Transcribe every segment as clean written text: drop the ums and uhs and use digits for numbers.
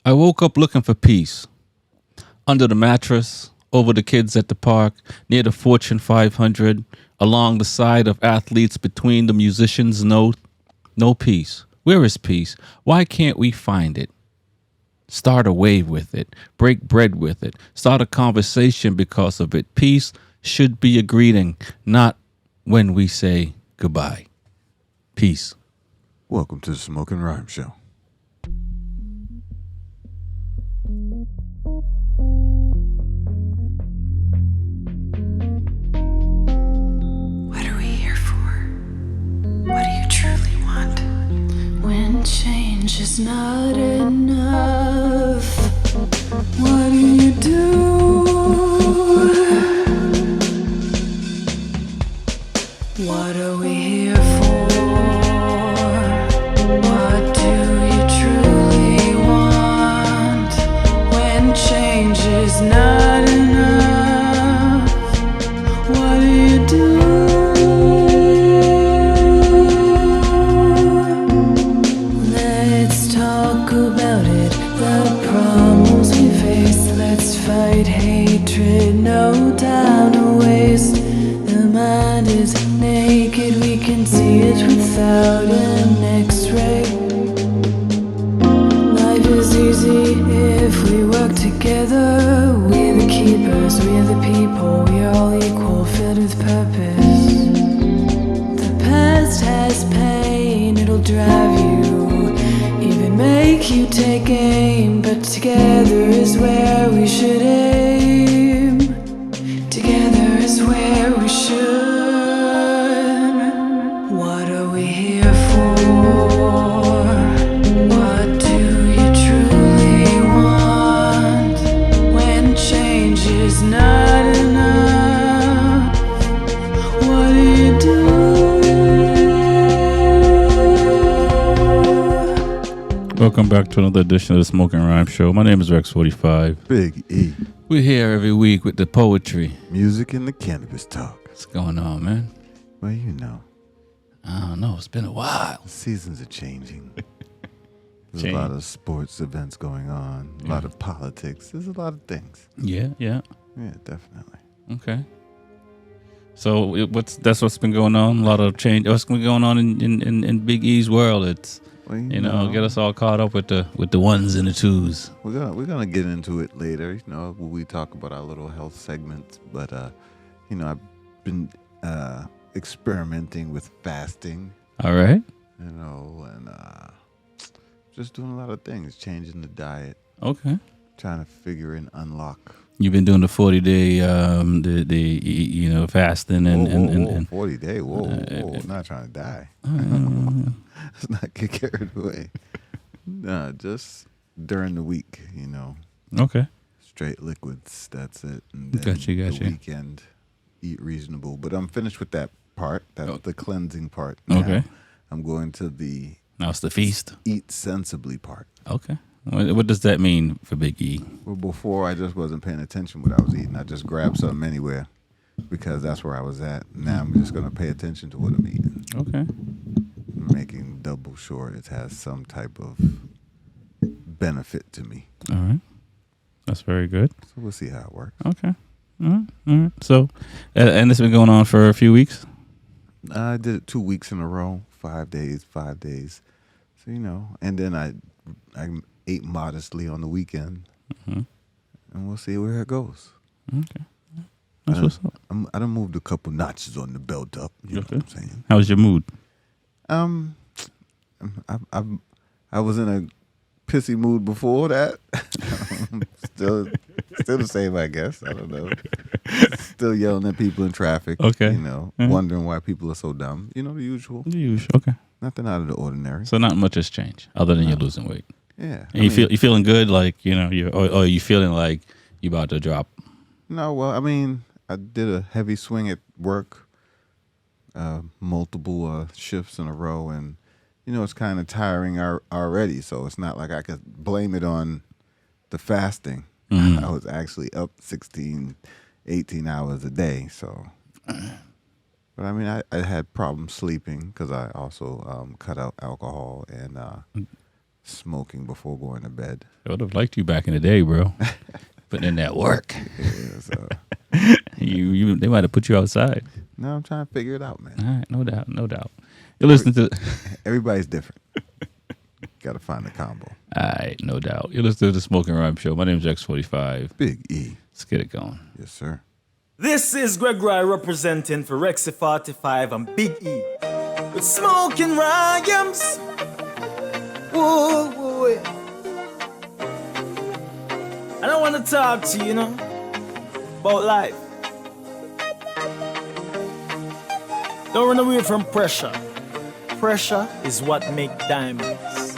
I woke up looking for peace. Under the mattress, over the kids at the park, near the Fortune 500, along the side of athletes, between the musicians. No peace. Where is peace? Why can't we find it? Start a wave with it. Break bread with it. Start a conversation because of it. Peace should be a greeting, not when we say goodbye. Peace. Welcome to the Smokin' Rhyme Show. What are we here for? What do you truly want? When change is not enough, what do you do? What are we here for? What do you truly want? When change is not enough, what do you do? Let's talk about it, the problems we face. Let's fight hatred, no time to waste. The mind is naked, we can see it without an x-ray. Life is easy if we work together. We're the keepers, we're the people, we're all equal, filled with purpose. The past has pain, it'll drive you, even make you take aim. But together is where we should aim. Together is where we should. What are we here for? What do you truly want? When change is not enough, what do you do? Welcome back to another edition of the Smokin' Rhyme Show. My name is Rex45. Big E. We're here every week with the poetry. Music and the cannabis talk. What's going on, man? Well, you know, I don't know. It's been a while. the seasons are changing. There's Change. a lot of sports events going on, a lot of politics. There's a lot of things. Yeah. Yeah, definitely. Okay. So that's what's been going on. A lot of change. What's been going on in Big E's world? It's Well, get us all caught up with the ones and the twos. We're gonna get into it later, when we talk about our little health segments. But I've been experimenting with fasting, All right. and just doing a lot of things, changing the diet, Okay. trying to figure and unlock. You've been doing the 40-day fasting and 40 day. Whoa, not trying to die. Let's not get carried away. Nah, just during the week, okay. straight liquids. That's it. And then Gotcha. The weekend, eat reasonable. But I'm finished with that part. That's the cleansing part. Now Okay. I'm going to the Now it's the feast. eat sensibly part. Okay. What does that mean for Big E? Well, before I just wasn't paying attention what I was eating. I just grabbed something anywhere because that's where I was at. Now I'm just going to pay attention to what I'm eating. Okay. Making double sure it has some type of benefit to me. All right. That's very good. So we'll see how it works. Okay. All right. So, and this has been going on for a few weeks? I did it 2 weeks in a row, 5 days. So, and then I ate modestly on the weekend, and we'll see where it goes. Okay. That's what's up. I done moved a couple notches on the belt up. You know what I'm saying? How's your mood? I was in a pissy mood before that. still the same, I guess. I don't know. Still yelling at people in traffic. Okay. Wondering why people are so dumb. The usual. The usual. Okay. Nothing out of the ordinary. So not much has changed other than you're losing weight. Yeah. And you feeling good, like or you feeling like you about to drop? No, well, I did a heavy swing at work, multiple shifts in a row, and it's kind of tiring already. So it's not like I could blame it on the fasting. Mm-hmm. I was actually up 16, 18 hours a day. So, but I had problems sleeping because I also cut out alcohol and smoking before going to bed. I would have liked you back in the day, bro. Putting in that work. Yeah, so. They might have put you outside. No, I'm trying to figure it out, man. All right, no doubt, no doubt. You're listening to... Everybody's different. Got to find the combo. All right, no doubt. You're listening to the Smokin' Rhyme Show. My name's X45. Big E. Let's get it going. Yes, sir. This is Greg Rye representing for Rexy 45 and Big E with Smokin' Rhymes. Whoa, whoa, yeah. And I want to talk to you, about life. Don't run away from pressure. Pressure is what makes diamonds.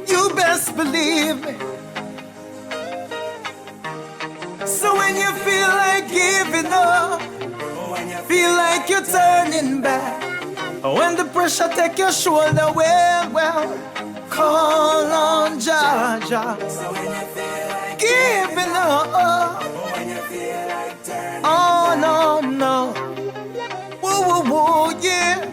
You best believe me. So when you feel like giving up, feel like you're turning back, when the pressure take your shoulder, well, call on Jah. So when you feel like giving up, when you feel like turning back, no. Whoa, yeah.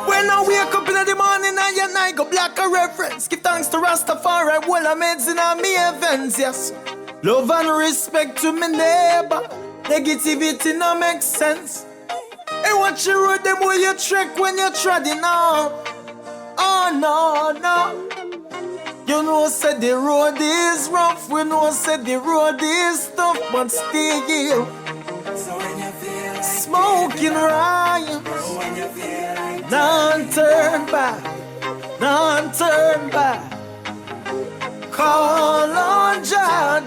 When I wake up in the morning and your night go black a reference. Give thanks to Rastafari, well I'm in me events, yes. Love and respect to my neighbor. Negativity no make sense. Hey, watch your road, them way you trek when you're treading on. Oh no. You know said the road is rough. We know said the road is tough, but still. So when you feel like Smokin' Rhymes, when you feel like none turn back. Call on Jah.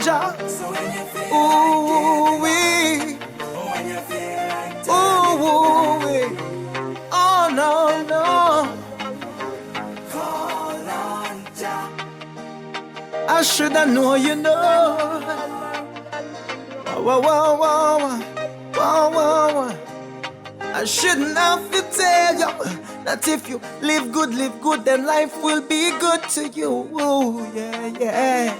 So when you feel ooh wee, when you feel like ooh wee, oh no. Call on Jah. I shoulda know you know. Whoa. I shouldn't have to tell you that if you live good, then life will be good to you. Ooh, yeah.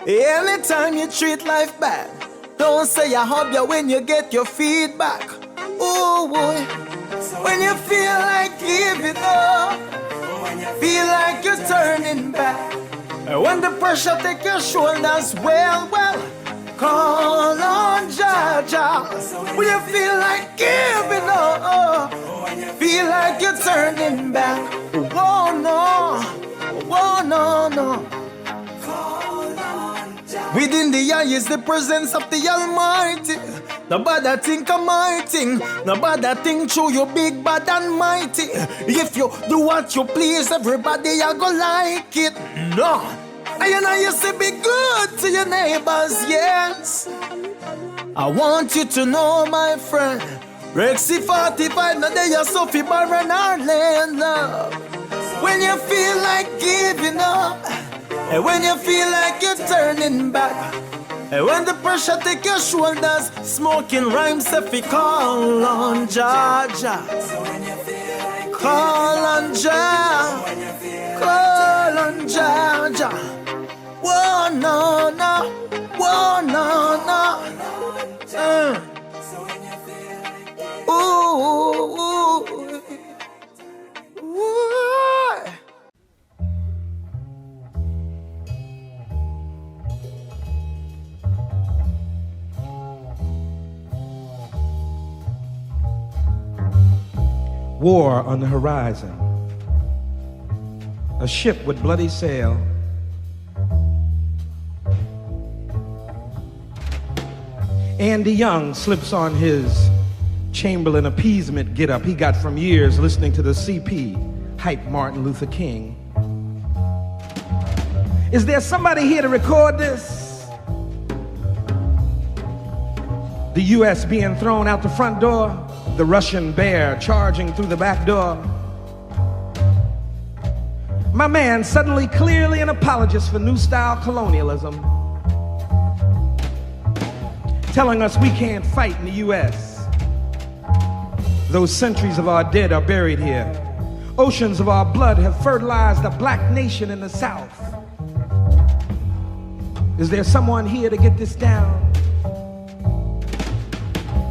Anytime you treat life bad, don't say I hope you when you get your feedback. Ooh, boy. When you feel like giving up, feel like you're turning back, when the pressure take your shoulders, well, call on Jah. When you feel like giving up, feel like you're turning back, oh no. Within the eye is the presence of the Almighty. Nobody think of my thing. Nobody think through you big, bad and mighty. If you do what you please, everybody a go like it. No. And you say be good to your neighbors, yes. I want you to know, my friend, Rexy 45, now they are Sophie Baron Arlen love. When you feel like giving up, and when you feel like you're turning back, and when the pressure take your shoulders, Smokin' Rhymes if you call on Jah. So when you feel like call on Jah, call on Jah. Whoa, no. Ooh. War on the horizon. A ship with bloody sail. Andy Young slips on his Chamberlain appeasement get-up he got from years listening to the CP hype Martin Luther King. Is there somebody here to record this? The U.S. being thrown out the front door, the Russian bear charging through the back door. My man, suddenly clearly an apologist for new style colonialism, telling us we can't fight in the U.S. Those centuries of our dead are buried here. Oceans of our blood have fertilized a black nation in the South. Is there someone here to get this down?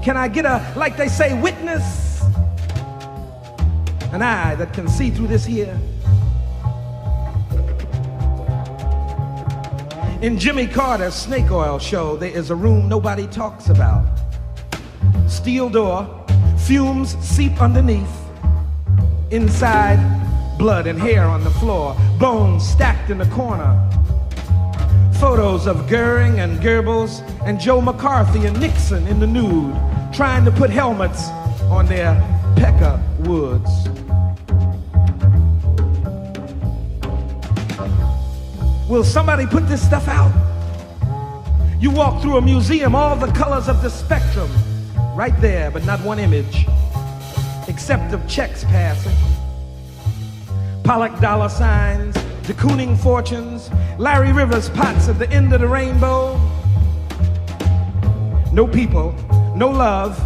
Can I get a, like they say, witness? An eye that can see through this here? In Jimmy Carter's snake oil show, there is a room nobody talks about. Steel door, fumes seep underneath. Inside, blood and hair on the floor, bones stacked in the corner. Photos of Goering and Goebbels and Joe McCarthy and Nixon in the nude, trying to put helmets on their pecker woods. Will somebody put this stuff out? You walk through a museum, all the colors of the spectrum, right there, but not one image, except of checks passing. Pollock dollar signs, de Kooning fortunes, Larry Rivers pots at the end of the rainbow. No people, no love,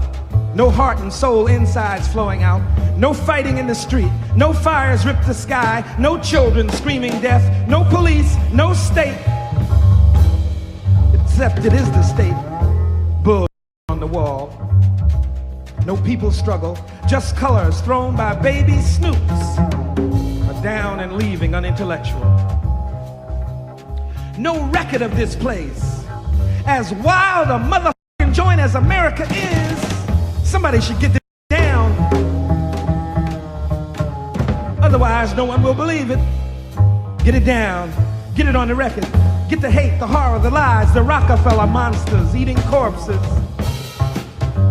no heart and soul insides flowing out, no fighting in the street, no fires rip the sky, no children screaming death, no police, no state, except it is the state. Bull on the wall. No people struggle, just colors thrown by baby Snoops, are down and leaving unintellectual. No record of this place. As wild a motherfucking joint as America is, somebody should get this down. Otherwise, no one will believe it. Get it down. Get it on the record. Get the hate, the horror, the lies, the Rockefeller monsters eating corpses.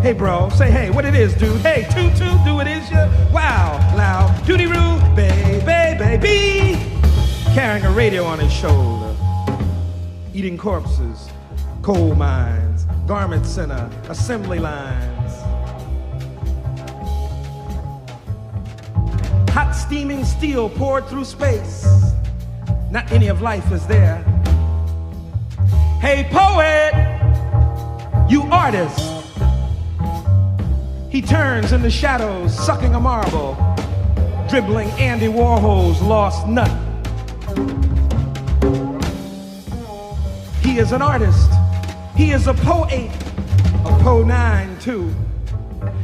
Hey, bro, say hey, what it is, dude. Hey, toot, do it is ya? Wow, loud, doody-roo, baby. Carrying a radio on his shoulder. Eating corpses, coal mines, garment center, assembly lines. Hot steaming steel poured through space. Not any of life is there. Hey poet, you artist. He turns in the shadows, sucking a marble, dribbling Andy Warhol's lost nut. He is an artist. He is a poet, a po9 too.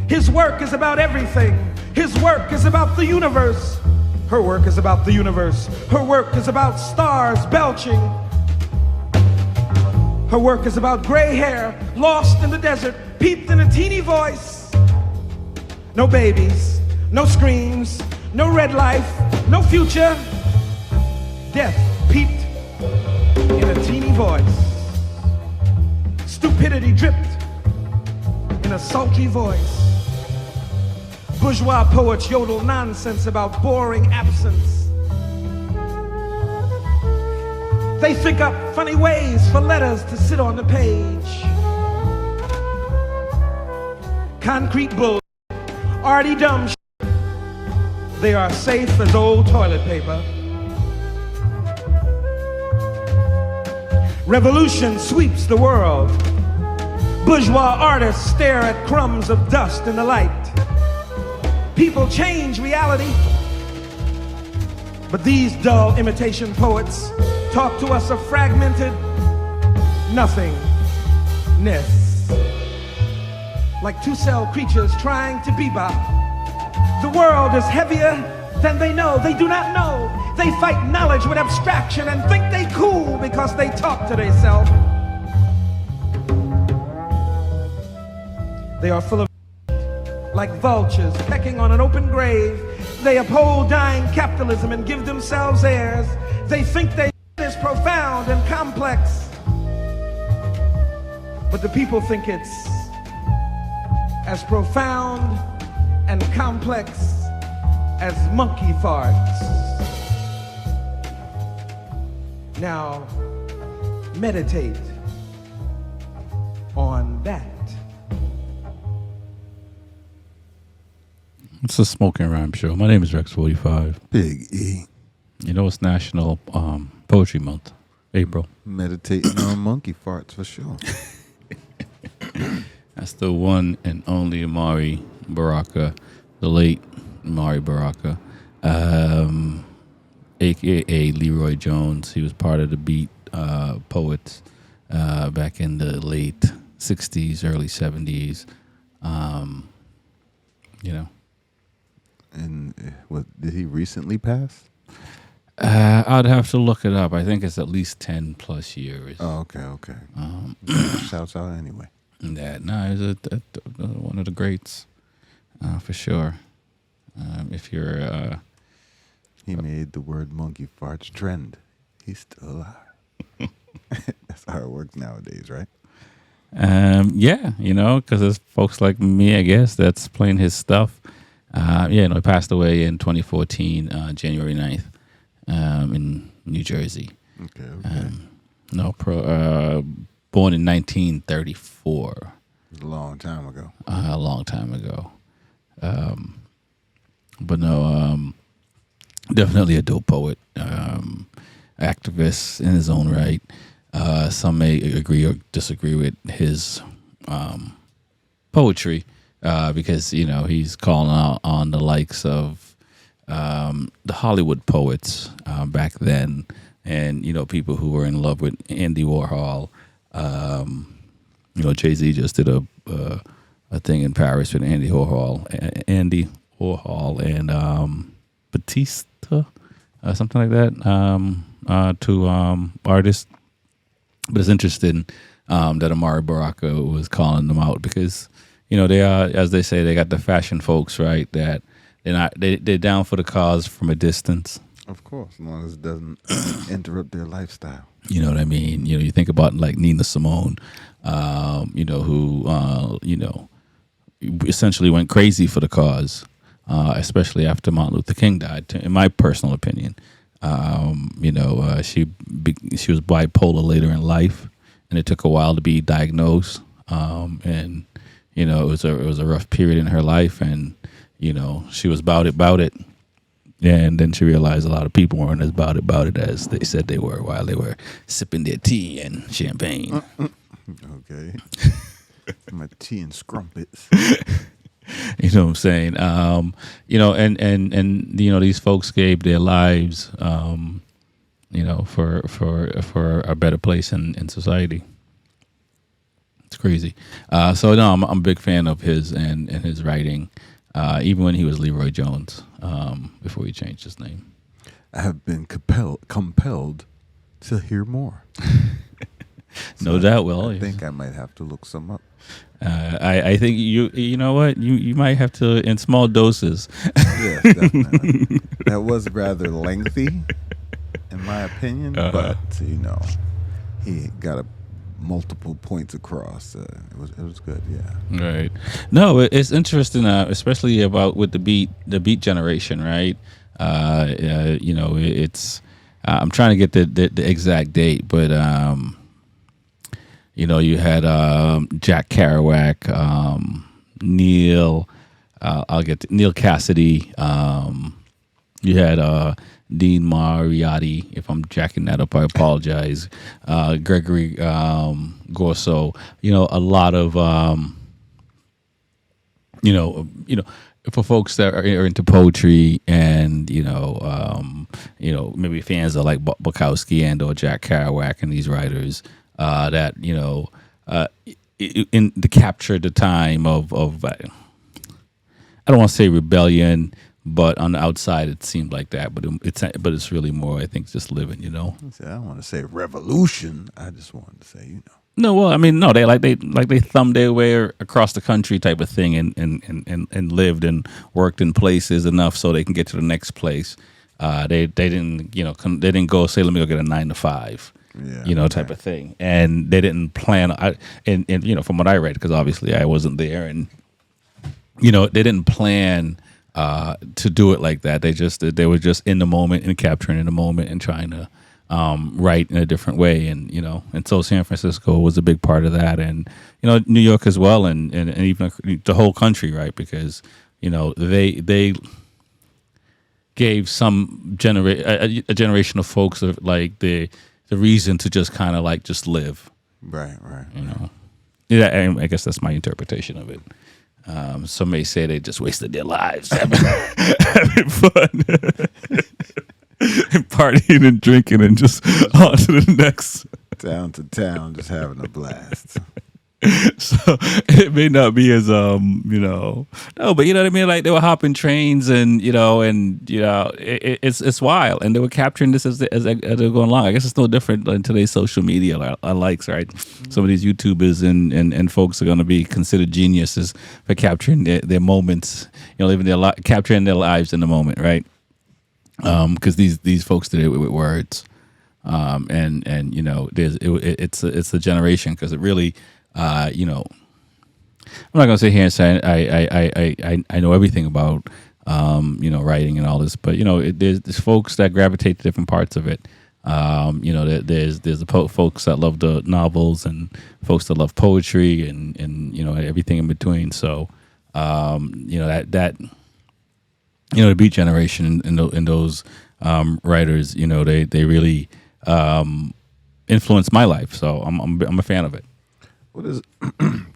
His work is about everything. His work is about the universe. Her work is about the universe. Her work is about stars belching. Her work is about gray hair, lost in the desert, peeped in a teeny voice. No babies, no screams, no red life, no future. Death peeped in a teeny voice. Stupidity dripped in a sultry voice. Bourgeois poets yodel nonsense about boring absence. They think up funny ways for letters to sit on the page. Concrete bull, arty dumb shit. They are safe as old toilet paper. Revolution sweeps the world. Bourgeois artists stare at crumbs of dust in the light. People change reality, but these dull imitation poets talk to us of fragmented nothingness. Like two-cell creatures trying to bebop. The world is heavier than they know. They do not know. They fight knowledge with abstraction and think they cool because they talk to themselves. They are full of like vultures pecking on an open grave. They uphold dying capitalism and give themselves airs. They think they is profound and complex, but the people think it's as profound and complex as monkey farts. Now, meditate on that. It's a Smokin' Rhyme show. My name is Rex45. Big E. You know it's National Poetry Month, April. Meditating on monkey farts for sure. That's the one and only Amari Baraka, the late Amari Baraka, a.k.a. Leroy Jones. He was part of the Beat Poets back in the late 60s, early 70s. You know. And what did he recently pass? I'd have to look it up. I think it's at least 10 plus years. Oh, okay. Shouts out anyway. That no, he's one of the greats, for sure. If you're, He made the word monkey farts trend. He's still alive. That's how it works nowadays, right? yeah, because there's folks like me, I guess, that's playing his stuff. He passed away in 2014, January 9th, in New Jersey. Okay. Born in 1934. It was a long time ago. A long time ago. But no, definitely a dope poet, activist in his own right. Some may agree or disagree with his poetry because, he's calling out on the likes of the Hollywood poets back then, and, people who were in love with Andy Warhol. Jay-Z just did a thing in Paris with Andy Warhol and Batista, something like that, two artists. But it's interesting that Amari Baraka was calling them out because, they are, as they say, they got the fashion folks, right, that they're down for the cause from a distance. Of course, as long as it doesn't interrupt their lifestyle. You know what I mean? You think about like Nina Simone, who essentially went crazy for the cause, especially after Martin Luther King died. In my personal opinion, she was bipolar later in life, and it took a while to be diagnosed. And it was a rough period in her life, and she was about it. And then she realized a lot of people weren't as about it as they said they were while they were sipping their tea and champagne. Okay. My tea and scrumpets. You know what I'm saying? And these folks gave their lives, for a better place in society. It's crazy. So no, I'm a big fan of his and his writing. Even when he was Leroy Jones, before he changed his name. I have been compelled to hear more. No doubt, Will. I think I might have to look some up. I think you know what? You might have to in small doses. Yes, definitely. That was rather lengthy, in my opinion, but he got multiple points across. It was good, yeah. Right. No, it's interesting, especially about with the beat generation, right? It's I'm trying to get the exact date, but you had Jack Kerouac, Neil. I'll get to Neil Cassidy. You had Dean Mariotti. If I'm jacking that up, I apologize. Gregory Gorso. A lot of for folks that are into poetry and maybe fans of like Bukowski and or Jack Kerouac and these writers that in the capture the time of I don't want to say rebellion, but on the outside it seemed like that. But it's really more, I think, just living. I don't want to say revolution. I just wanted to say No, well, I mean, no, they thumbed their way across the country type of thing, and lived and worked in places enough so they can get to the next place. They didn't they didn't go say, let me go get a 9 to 5. Yeah, type of thing, and they didn't plan. And from what I read, because obviously I wasn't there, and they didn't plan to do it like that. They were just in the moment and capturing in the moment and trying to write in a different way, and so San Francisco was a big part of that, and New York as well, and even the whole country, right? Because they gave some a generation of folks of like the reason to just kind of like just live. Right. Yeah, I guess that's my interpretation of it. Some may say they just wasted their lives having fun, and partying and drinking, and just on to the next. Down to town, just having a blast. So it may not be as no, but you know what I mean. Like they were hopping trains, and it's wild, and they were capturing this as they were going along. I guess it's no different in today's social media likes, right? Some of these YouTubers and folks are going to be considered geniuses for capturing their moments, living capturing their lives in the moment, right? Because these folks did it with words, and it's a generation because it really. I'm not gonna sit here and say I know everything about writing and all this, but there's folks that gravitate to different parts of it. There's the folks that love the novels and folks that love poetry and everything in between. So that the Beat Generation and those writers, they really influenced my life. So I'm a fan of it. Well,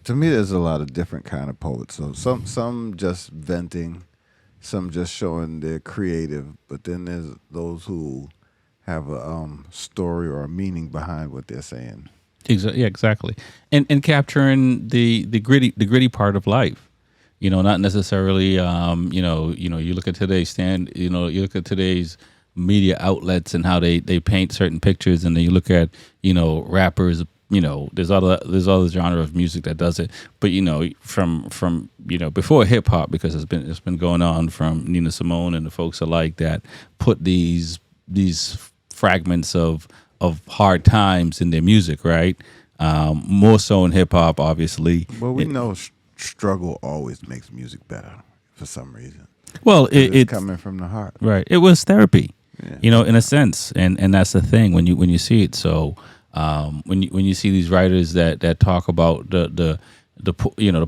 to me, there's a lot of different kind of poets. So some just venting, some just showing they're creative, but then there's those who have a story or a meaning behind what they're saying. Yeah, exactly. And capturing the gritty part of life. Not necessarily. You look at today's you look at today's media outlets and how they paint certain pictures, and then you look at rappers. There's other genre of music that does it, but from before hip hop, because it's been going on from Nina Simone and the folks alike that put these fragments of hard times in their music, right? More so in hip hop, obviously. Well, we know struggle always makes music better for some reason. Well, it's coming from the heart, right? It was therapy, yeah. In a sense, and that's the thing when you see it. So. When you see these writers that talk about the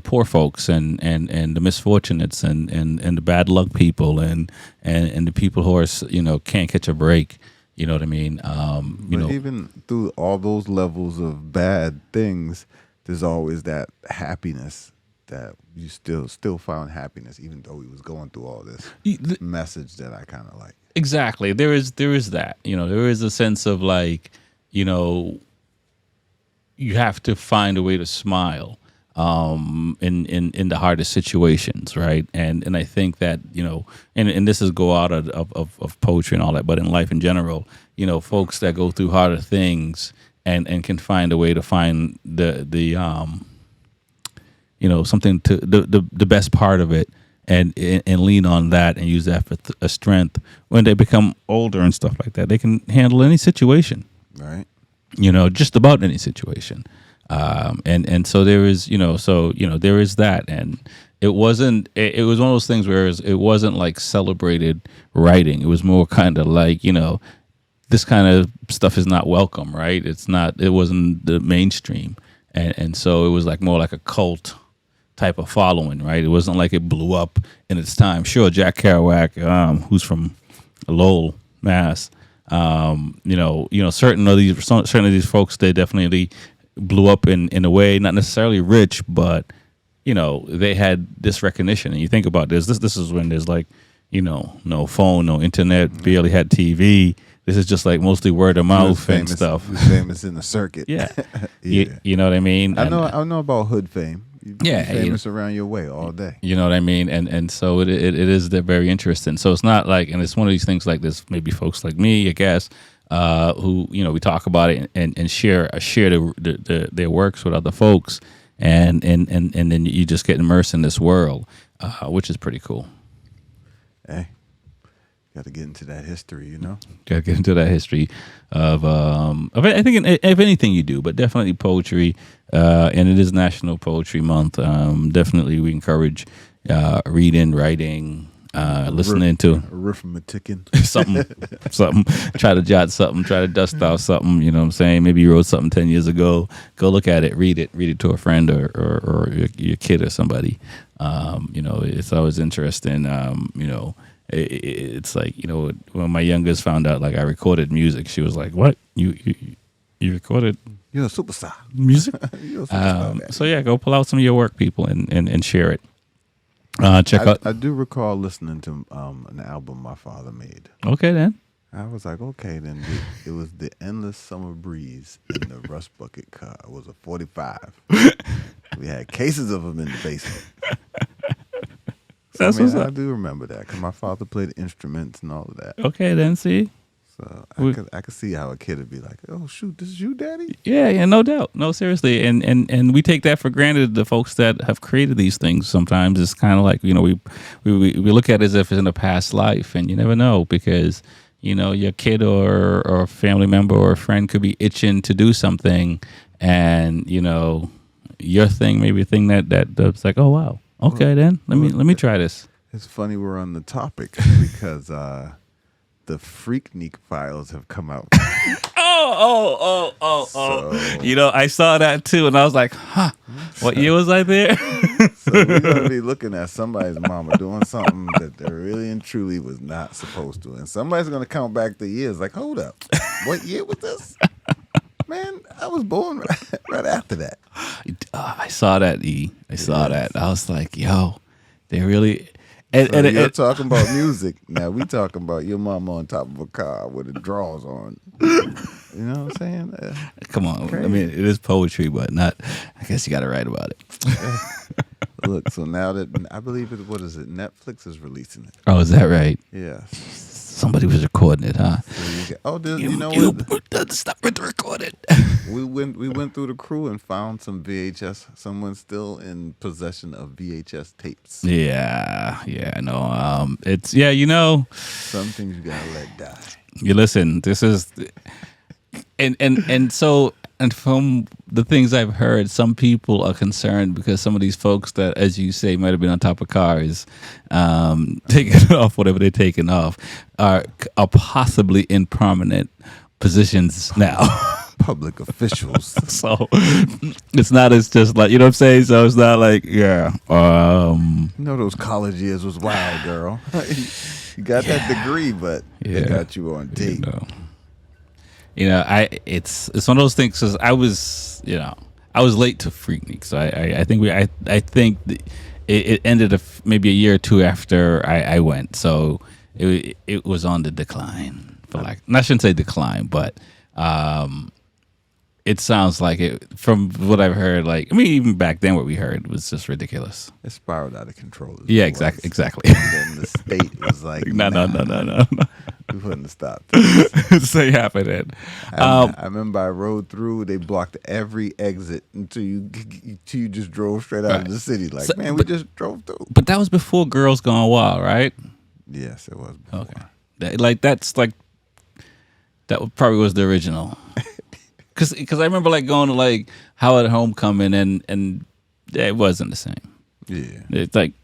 poor folks and the misfortunates and the bad luck people and the people who are can't catch a break, you know what I mean? But even through all those levels of bad things, there's always that happiness that you still found happiness even though he was going through all this message that I kind of like. Exactly. There is that. There is a sense of like. You have to find a way to smile in the hardest situations, right? And I think that and this is go out of poetry and all that, but in life in general, folks that go through harder things and can find a way to find the something to the best part of it. And lean on that and use that for a strength. When they become older and stuff like that, they can handle any situation. Right. Just about any situation. And so there is, there is that. And it was one of those things where it wasn't like celebrated writing. It was more kind of like, this kind of stuff is not welcome, right? It wasn't the mainstream. And so it was like more like a cult type of following, right? It wasn't like it blew up in its time. Sure, Jack Kerouac, who's from Lowell, Mass, certain of these folks, they definitely blew up in a way, not necessarily rich, but they had this recognition. And you think about this is when there's like no phone, no internet, barely had TV. This is just like mostly word of mouth and stuff. He was famous in the circuit. Yeah, yeah. You know what I mean. I know about hood fame. Yeah, famous around your way all day. You know what I mean, and so it is very interesting. So it's not like, and it's one of these things like this. Maybe folks like me, I guess, who we talk about it and share their works with other folks, and then you just get immersed in this world, which is pretty cool. Hey, got to get into that history, Got to get into that history of I think if anything you do, but definitely poetry. And it is National Poetry Month. Definitely, we encourage reading, writing, listening to arithmeticking, something. Try to jot something. Try to dust out something. You know what I'm saying? Maybe you wrote something 10 years ago. Go look at it. Read it to a friend or your kid or somebody. It's always interesting. It's like when my youngest found out like I recorded music, she was like, "What? You recorded?" You're a superstar. Music. You're a superstar, so yeah, go pull out some of your work, people, and share it. Check out. I do recall listening to an album my father made. Okay, then. I was like, okay, then it was the endless summer breeze in the rust bucket car. It was a 45. We had cases of them in the basement. So, That's what's up. I do remember that because my father played instruments and all of that. Okay, then see. So I could see how a kid would be like, oh shoot, this is you, Daddy? Yeah, no doubt. No, seriously. And we take that for granted. The folks that have created these things sometimes it's kind of like, we look at it as if it's in a past life, and you never know because, your kid or a family member or a friend could be itching to do something, and, your thing, maybe a thing that's like, oh, wow. Okay, then let me try this. It's funny we're on the topic because the Freaknik files have come out. Oh. So- I saw that too, and I was like, huh, what year was I there? So we're going to be looking at somebody's mama doing something that they really and truly was not supposed to. And somebody's going to count back the years like, hold up, what year was this? Man, I was born right after that. I saw that, E. I saw that. I was like, yo, they really... And, So you're talking about music. Now we talking about your mama on top of a car with the drawers on. You know what I'm saying? come on. Crazy. I mean, it is poetry, but not... I guess you got to write about it. Look, so now that I believe it, what is it? Netflix is releasing it. Oh, is that right? Yeah. Somebody was recording it, huh? So you know what? Stop with the recording. We went through the crew and found some VHS. Someone's still in possession of VHS tapes. Yeah, no. It's Some things you gotta let die. you listen. This is, and so and from the things I've heard, some people are concerned because some of these folks that, as you say, might have been on top of cars, taking off whatever they're taking off, are possibly in prominent positions now. Public officials. So it's not as just like, you know what I'm saying? So it's not like, yeah. You know those college years was wild, girl. You got that degree, but they got you on tape. It's one of those things because I was late to Freaknik, so I think it ended maybe a year or two after I went, so it was on the decline. I shouldn't say decline, but it sounds like it from what I've heard. Like, I mean, even back then, what we heard was just ridiculous. It spiraled out of control. Yeah, exactly. And then the state was like, No. We wouldn't have stopped this. Say happening. I remember I rode through. They blocked every exit until you just drove straight out of the city. Like, So, we just drove through. But that was before Girls Gone Wild, right? Yes, it was before. Okay. That probably was the original. Because I remember going to Howard Homecoming and it wasn't the same. Yeah. It's like,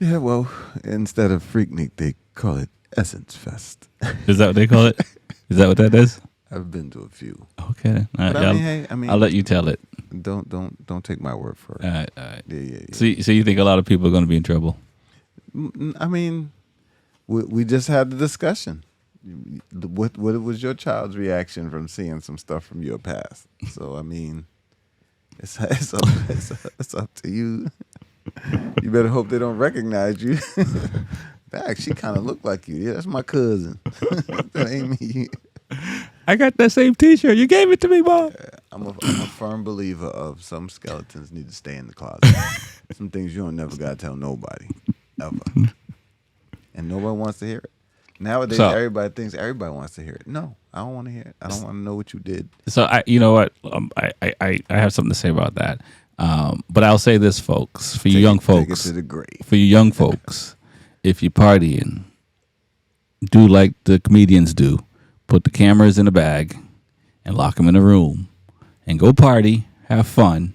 Yeah, well, instead of Freaknik, they call it Essence Fest. Is that what they call it? Is that what that is? I've been to a few. Okay. But I'll let you tell it. Don't take my word for it. All right. Yeah. So you think a lot of people are going to be in trouble? I mean, we just had the discussion. What was your child's reaction from seeing some stuff from your past? So I mean, it's up to you. You better hope they don't recognize you. That she kind of looked like you. Yeah, that's my cousin. That ain't me. I got that same T-shirt. You gave it to me, Mom. I'm a firm believer of some skeletons need to stay in the closet. Some things you don't never gotta tell nobody ever, and nobody wants to hear it. Nowadays, everybody thinks everybody wants to hear it. No, I don't want to hear it. I don't want to know what you did. So you know what? I have something to say about that. But I'll say this, folks, for you young folks, take it to the grave. For you young folks, if you're partying, do like the comedians do. Put the cameras in a bag and lock them in a room and go party, have fun,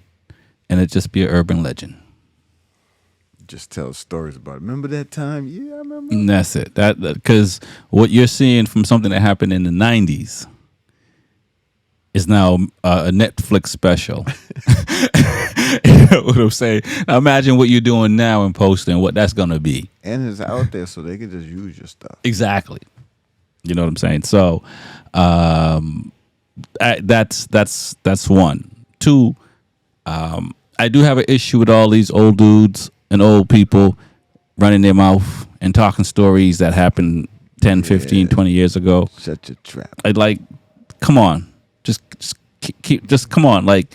and it just be an urban legend. Just tell stories about it. Remember that time? Yeah, I remember. And that's it. Because what you're seeing from something that happened in the 90s is now a Netflix special. You know what I'm saying? Now imagine what you're doing now and posting, what that's going to be. And it's out there so they can just use your stuff. Exactly. You know what I'm saying? So that's one. Two, I do have an issue with all these old dudes and old people running their mouth and talking stories that happened 10, 15, 20 years ago. Shut your trap. I'd like, come on, just come on. Like,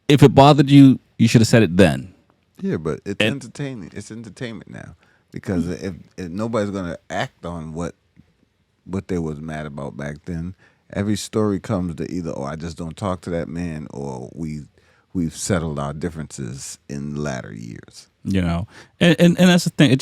if it bothered you, you should have said it then. Yeah, but it's entertaining. It's entertainment now because if nobody's gonna act on what they was mad about back then, every story comes to either I just don't talk to that man or we've settled our differences in latter years. You know, and that's the thing.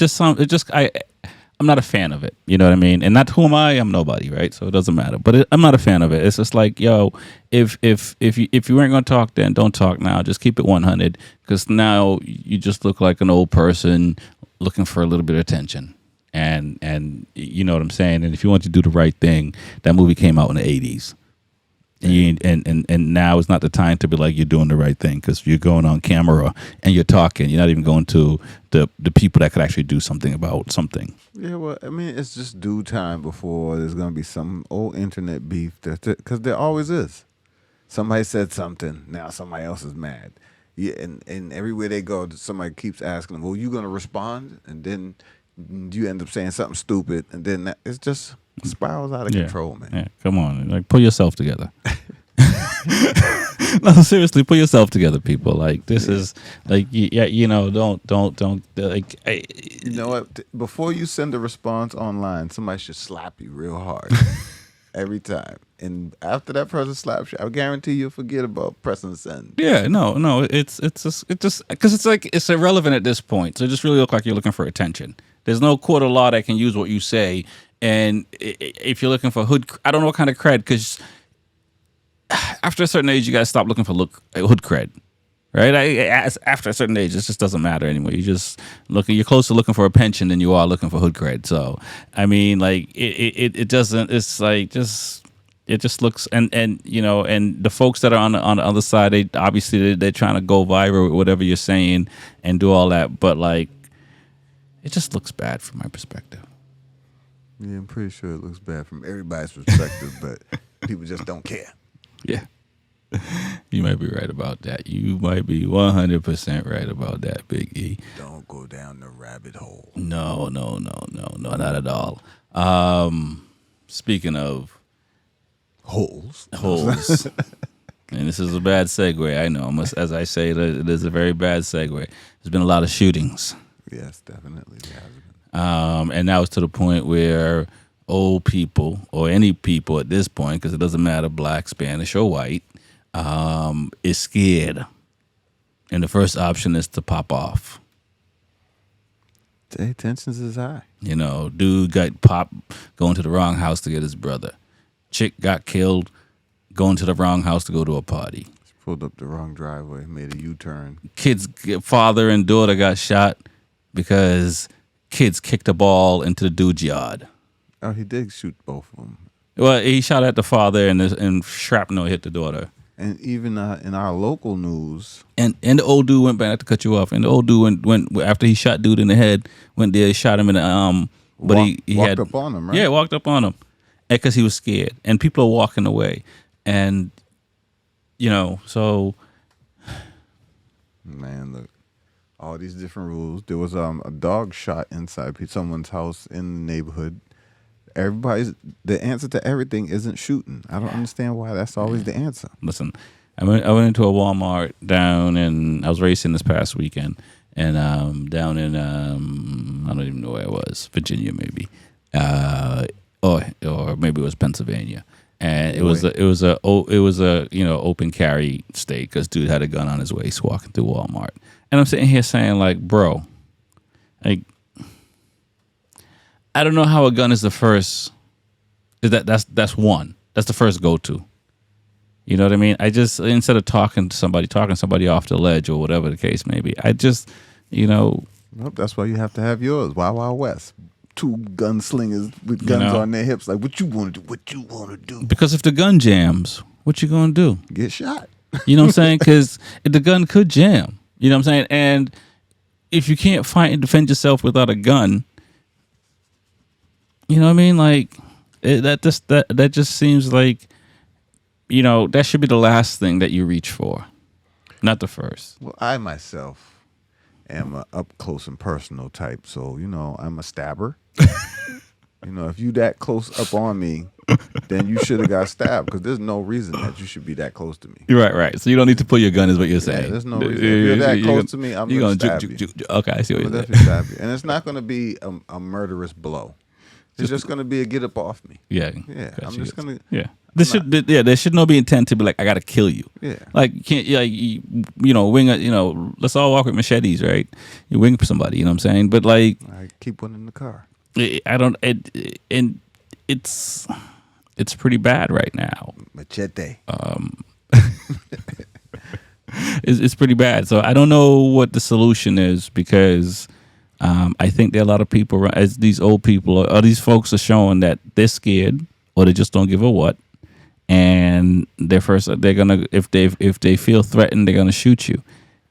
I'm not a fan of it. You know what I mean? And not who am I? I'm nobody, right? So it doesn't matter. But I'm not a fan of it. It's just like, yo, if you weren't gonna talk then, don't talk now. Just keep it 100, because now you just look like an old person looking for a little bit of attention. And you know what I'm saying? And if you want to do the right thing, that movie came out in the 80s. And now is not the time to be like you're doing the right thing, because you're going on camera and you're talking. You're not even going to the people that could actually do something about something. Yeah, well, I mean, it's just due time before there's going to be some old internet beef, because there always is. Somebody said something, now somebody else is mad. Yeah, and everywhere they go, somebody keeps asking them, well, you going to respond? And then you end up saying something stupid, and then it's just spirals out of control, man. Yeah, come on, like, pull yourself together. No, seriously, pull yourself together, people. Like, this is like, yeah, you know, don't like. You know what? Before you send a response online, somebody should slap you real hard every time. And after that person slaps you, I guarantee you'll forget about pressing send. Yeah, no, it's just because it's like it's irrelevant at this point. So it just really look like you're looking for attention. There's no court of law that can use what you say. And if you're looking for I don't know what kind of cred, because after a certain age, you got to stop looking for hood cred, right? After a certain age, it just doesn't matter anymore. You're closer to looking for a pension than you are looking for hood cred. So, I mean, like, it doesn't, it's like, it just looks, and you know, and the folks that are on the other side, they obviously they're trying to go viral with whatever you're saying and do all that, but like, it just looks bad from my perspective. Yeah, I'm pretty sure it looks bad from everybody's perspective, but people just don't care. Yeah. You might be right about that. You might be 100% right about that, Big E. Don't go down the rabbit hole. No, not at all. Speaking of holes, and this is a bad segue, I know. As I say, it is a very bad segue. There's been a lot of shootings. Yes, definitely. There has been. And now it's to the point where old people, or any people at this point, because it doesn't matter, black, Spanish, or white, is scared. And the first option is to pop off. The tensions is high. You know, dude got popped going to the wrong house to get his brother. Chick got killed going to the wrong house to go to a party. Pulled up the wrong driveway, made a U-turn. Kids, father and daughter got shot because kids kicked a ball into the dude's yard. Oh, he did shoot both of them. Well, he shot at the father, and shrapnel hit the daughter. And even in our local news, and the old dude went back to cut you off. And the old dude went after he shot dude in the head. Went there, shot him in the arm. But he walked up on him, right? Yeah, walked up on him, because he was scared. And people are walking away, and you know, so man, look, all these different rules. There was a dog shot inside someone's house in the neighborhood. The answer to everything isn't shooting. I don't understand why that's always the answer. Listen, I went into a Walmart down in, I was racing this past weekend, and down in I don't even know where it was, Virginia maybe, or maybe it was Pennsylvania, and it was a you know, open carry state, because dude had a gun on his waist walking through Walmart, and I'm sitting here saying, like, bro, like, I don't know how a gun is the first. That's one. That's the first go-to. You know what I mean? I just, instead of talking somebody off the ledge or whatever the case may be, I just, you know. Nope, that's why you have to have yours. Wild Wild West. Two gunslingers with guns on their hips. Like, what you want to do? What you want to do? Because if the gun jams, what you gonna do? Get shot. You know what I'm saying? Because the gun could jam. You know what I'm saying? And if you can't fight and defend yourself without a gun, you know what I mean? Like, that just seems like, you know, that should be the last thing that you reach for, not the first. Well, I myself am a up close and personal type, so, you know, I'm a stabber. You know, if you that close up on me, then you should have got stabbed because there's no reason that you should be that close to me. Right. So you don't need to pull your gun, is what you're saying. There's no reason. If you're that close to me, I'm going to stab you. Okay, I see what I'm you're gonna saying. definitely stab you. And it's not going to be a murderous blow. It's just going to be a get up off me. Yeah. I'm just going to. Yeah. There should no be intent to be like, I got to kill you. Yeah. Like, you can't, wing a, let's all walk with machetes, right? You wing for somebody, you know what I'm saying? But like, I keep one in the car. And it's pretty bad right now. Machete. It's pretty bad. So I don't know what the solution is because I think there are a lot of people, as these old people or these folks are showing that they're scared or they just don't give a what, and they're gonna if they feel threatened, they're gonna shoot you.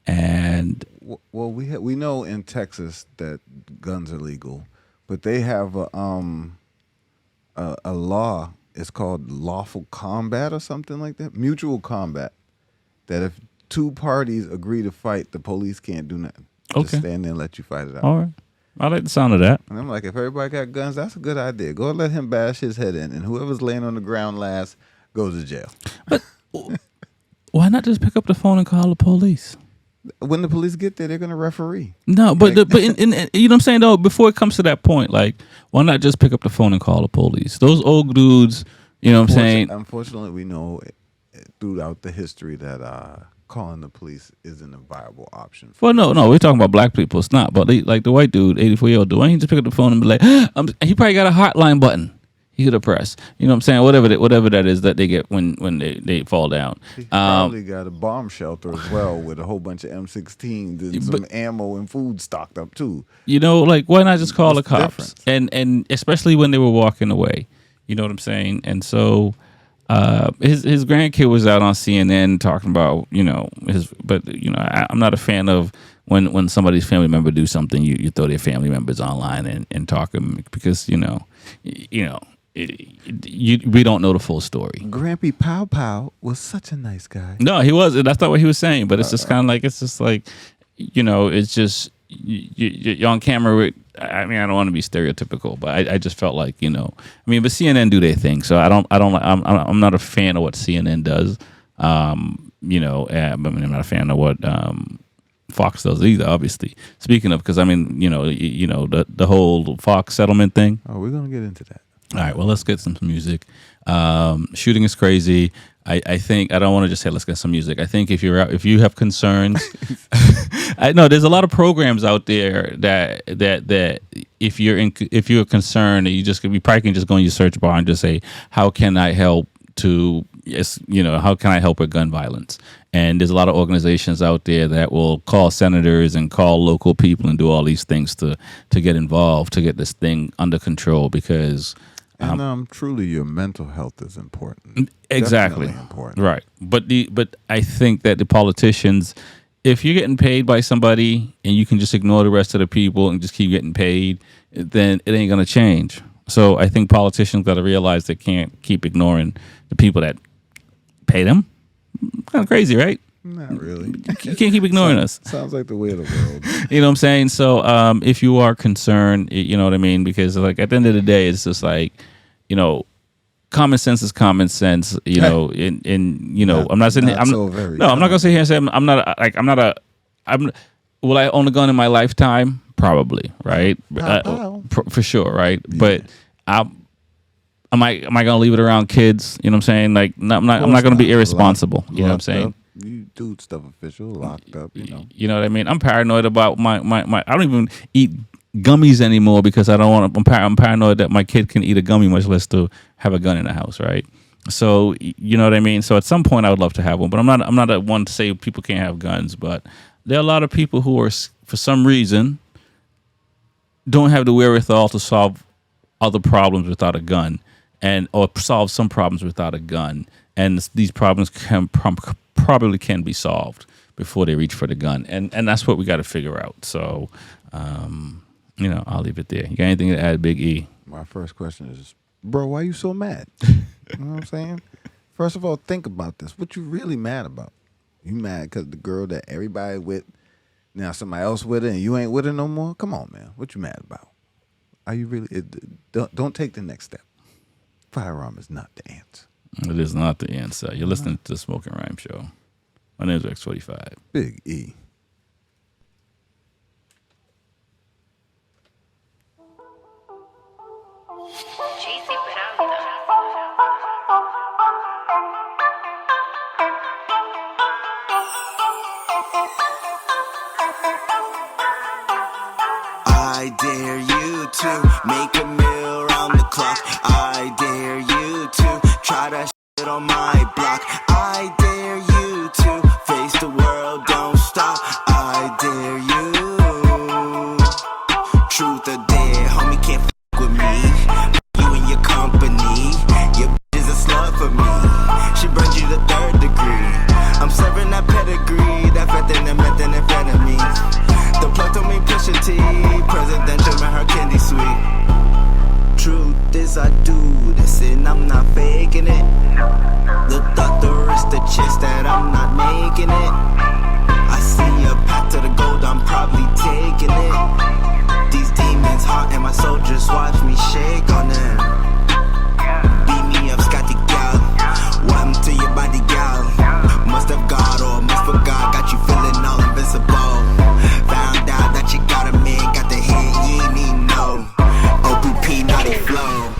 And well, we know in Texas that guns are legal, but they have a law. It's called lawful combat or something like that. Mutual combat. That if two parties agree to fight, the police can't do nothing. Okay. Just stand there and let you fight it out. all right, I like the sound of that. And I'm like, if everybody got guns, that's a good idea. Go and let him bash his head in, and whoever's laying on the ground last goes to jail. But why not just pick up the phone and call the police? When the police get there, they're gonna referee. No, but in you know what I'm saying though. Before it comes to that point, like, why not just pick up the phone and call the police? Those old dudes, you know what I'm saying. Unfortunately, we know throughout the history that calling the police isn't a viable option. Well, no, we're talking about black people. It's not, but like the white dude, 84-year-old dude, why don't you just pick up the phone and be like, he probably got a hotline button. He could have pressed. You know what I'm saying? Whatever that is that they get when they fall down. He probably got a bomb shelter as well with a whole bunch of M16s and some ammo and food stocked up too. You know, like, why not just call What's the the cops? And especially when they were walking away. You know what I'm saying? And so his grandkid was out on CNN talking about, I'm not a fan of when somebody's family member do something, you throw their family members online and talk them because we don't know the full story. Grampy Pow Pow was such a nice guy. No, he wasn't. That's not what he was saying. But it's just kind of like, it's just you're on camera with, I mean, I don't want to be stereotypical, but I just felt like, but CNN do their thing. So I'm not a fan of what CNN does. I'm not a fan of what Fox does either, obviously. Speaking of, because the whole Fox settlement thing. Oh, we're going to get into that. All right, well, let's get some music. Shooting is crazy. I think I don't want to just say let's get some music. I think if you have concerns, I know there's a lot of programs out there that if you're concerned, you probably can just go in your search bar and just say, how can I help how can I help with gun violence? And there's a lot of organizations out there that will call senators and call local people and do all these things to get involved, to get this thing under control because. And truly, your mental health is important. Exactly, Definitely important. Right. But I think that the politicians, if you're getting paid by somebody and you can just ignore the rest of the people and just keep getting paid, then it ain't gonna change. So I think politicians got to realize they can't keep ignoring the people that pay them. Kind of crazy, right? Not really. You can't keep ignoring us. Sounds like the way of the world. You know what I'm saying? So if you are concerned, you know what I mean? Because like at the end of the day, it's just like, common sense is common sense, I'm not saying I'm not gonna sit here and say will I own a gun in my lifetime? Probably, right? For sure, right? Yeah. But am I gonna leave it around kids? You know what I'm saying? Like, no, I'm not gonna be irresponsible. You know what I'm saying? You do stuff official, locked up. You know what I mean? I'm paranoid about my I don't even eat gummies anymore because I don't want to. I'm paranoid that my kid can eat a gummy, much less to have a gun in the house, right? So you know what I mean. So at some point, I would love to have one, but I'm not a one to say people can't have guns. But there are a lot of people who are, for some reason, don't have the wherewithal to solve other problems without a gun, or solve some problems without a gun, and these problems probably can be solved before they reach for the gun, and that's what we got to figure out. So. I'll leave it there. You got anything to add, Big E? My first question is, bro, why you so mad? You know what I'm saying? First of all, think about this. What you really mad about? You mad because the girl that everybody with, now somebody else with her and you ain't with her no more? Come on, man. What you mad about? Are you really? Don't take the next step. Firearm is not the answer. It is not the answer. You're listening to the Smoking Rhyme Show. My name is X45. Big E. I dare you to make a meal round the clock. I dare you to try that shit on my block. I dare you to face the world, don't stop. I dare you. Truth or dare, homie can't f with me. You and your company, your bitch is a slut for me. She burned you the 3rd degree. I'm serving that pedigree, that fentanyl, methamphetamine. The plug told me push a T, presidential, man, her candy sweet. Truth is I do this and I'm not faking it. The doctor is the chest that I'm not making it. I see a path to the gold, I'm probably taking it. These demons hot and my soldiers watch me shake on them. Beat me up, Scotty gal. Welcome to your body, gal. Must have God or must forgot, got you feeling all invincible. Found out that you got a man, got the hand, you ain't need no OPP, naughty flow.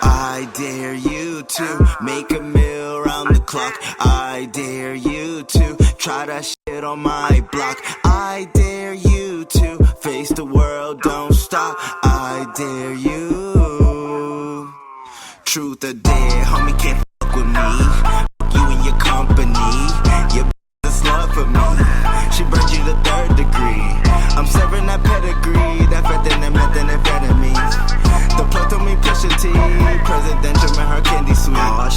I dare you to make a meal round the clock. I dare you to try that shit on my block. I dare you to face the world, don't stop. I dare you. Truth or dare, homie can't fuck with me. You and your company, your a slut for me. She burned you the 3rd degree. I'm serving that pedigree, that fentanyl, methamphetamine. The plug told me push a T, presidential, man, her candy sweet. Oh,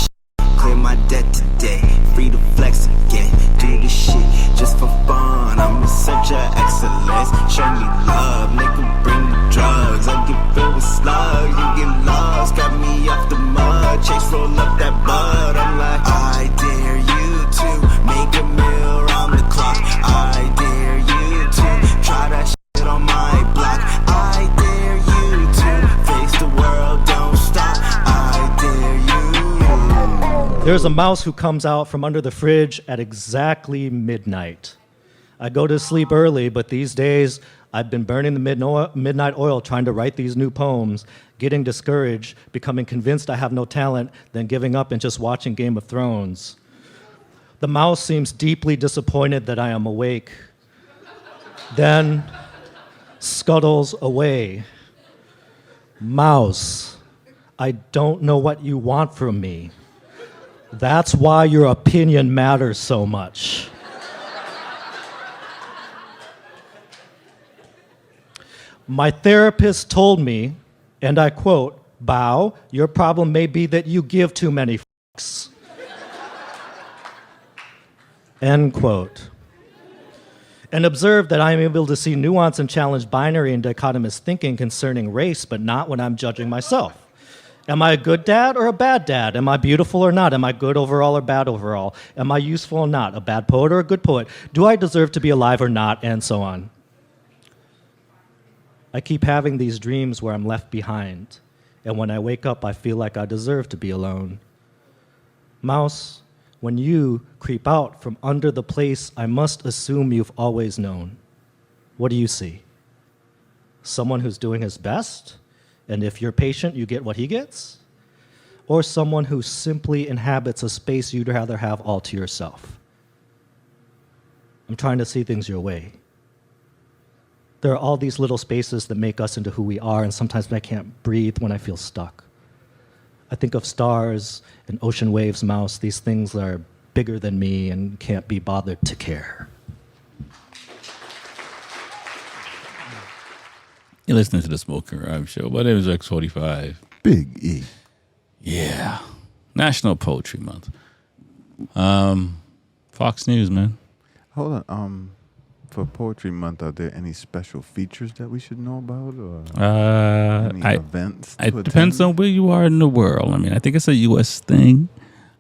clear my debt today, free to flex again. Do this shit just for fun. I'm in search of excellence. Show me love, nigga, bring the drugs. I get filled with slugs, you get lost. Got me off the mud, chase roll up that bud. I'm like, I dare you to make a meal round the clock. I dare you to try that shit on my block. I dare you to face the world, don't stop. I dare you. There's a mouse who comes out from under the fridge at exactly midnight. I go to sleep early, but these days I've been burning the midnight oil trying to write these new poems, getting discouraged, becoming convinced I have no talent, then giving up and just watching Game of Thrones. The mouse seems deeply disappointed that I am awake, then scuttles away. Mouse, I don't know what you want from me. That's why your opinion matters so much. My therapist told me, and I quote, "Bow, your problem may be that you give too many fucks." End quote. And observe that I am able to see nuance and challenge binary and dichotomous thinking concerning race, but not when I'm judging myself. Am I a good dad or a bad dad? Am I beautiful or not? Am I good overall or bad overall? Am I useful or not? A bad poet or a good poet? Do I deserve to be alive or not? And so on. I keep having these dreams where I'm left behind, and when I wake up, I feel like I deserve to be alone. Mouse, when you creep out from under the place I must assume you've always known, what do you see? Someone who's doing his best, and if you're patient, you get what he gets? Or someone who simply inhabits a space you'd rather have all to yourself? I'm trying to see things your way. There are all these little spaces that make us into who we are, and sometimes I can't breathe when I feel stuck. I think of stars and ocean waves, Mouse, these things that are bigger than me and can't be bothered to care. You're listening to the Smoking Rhyme Show. My name is X45. Big E. Yeah. National Poetry Month. Fox News, man. Hold on. For Poetry Month, are there any special features that we should know about, or any events? It depends on where you are in the world. I mean, I think it's a U.S. thing.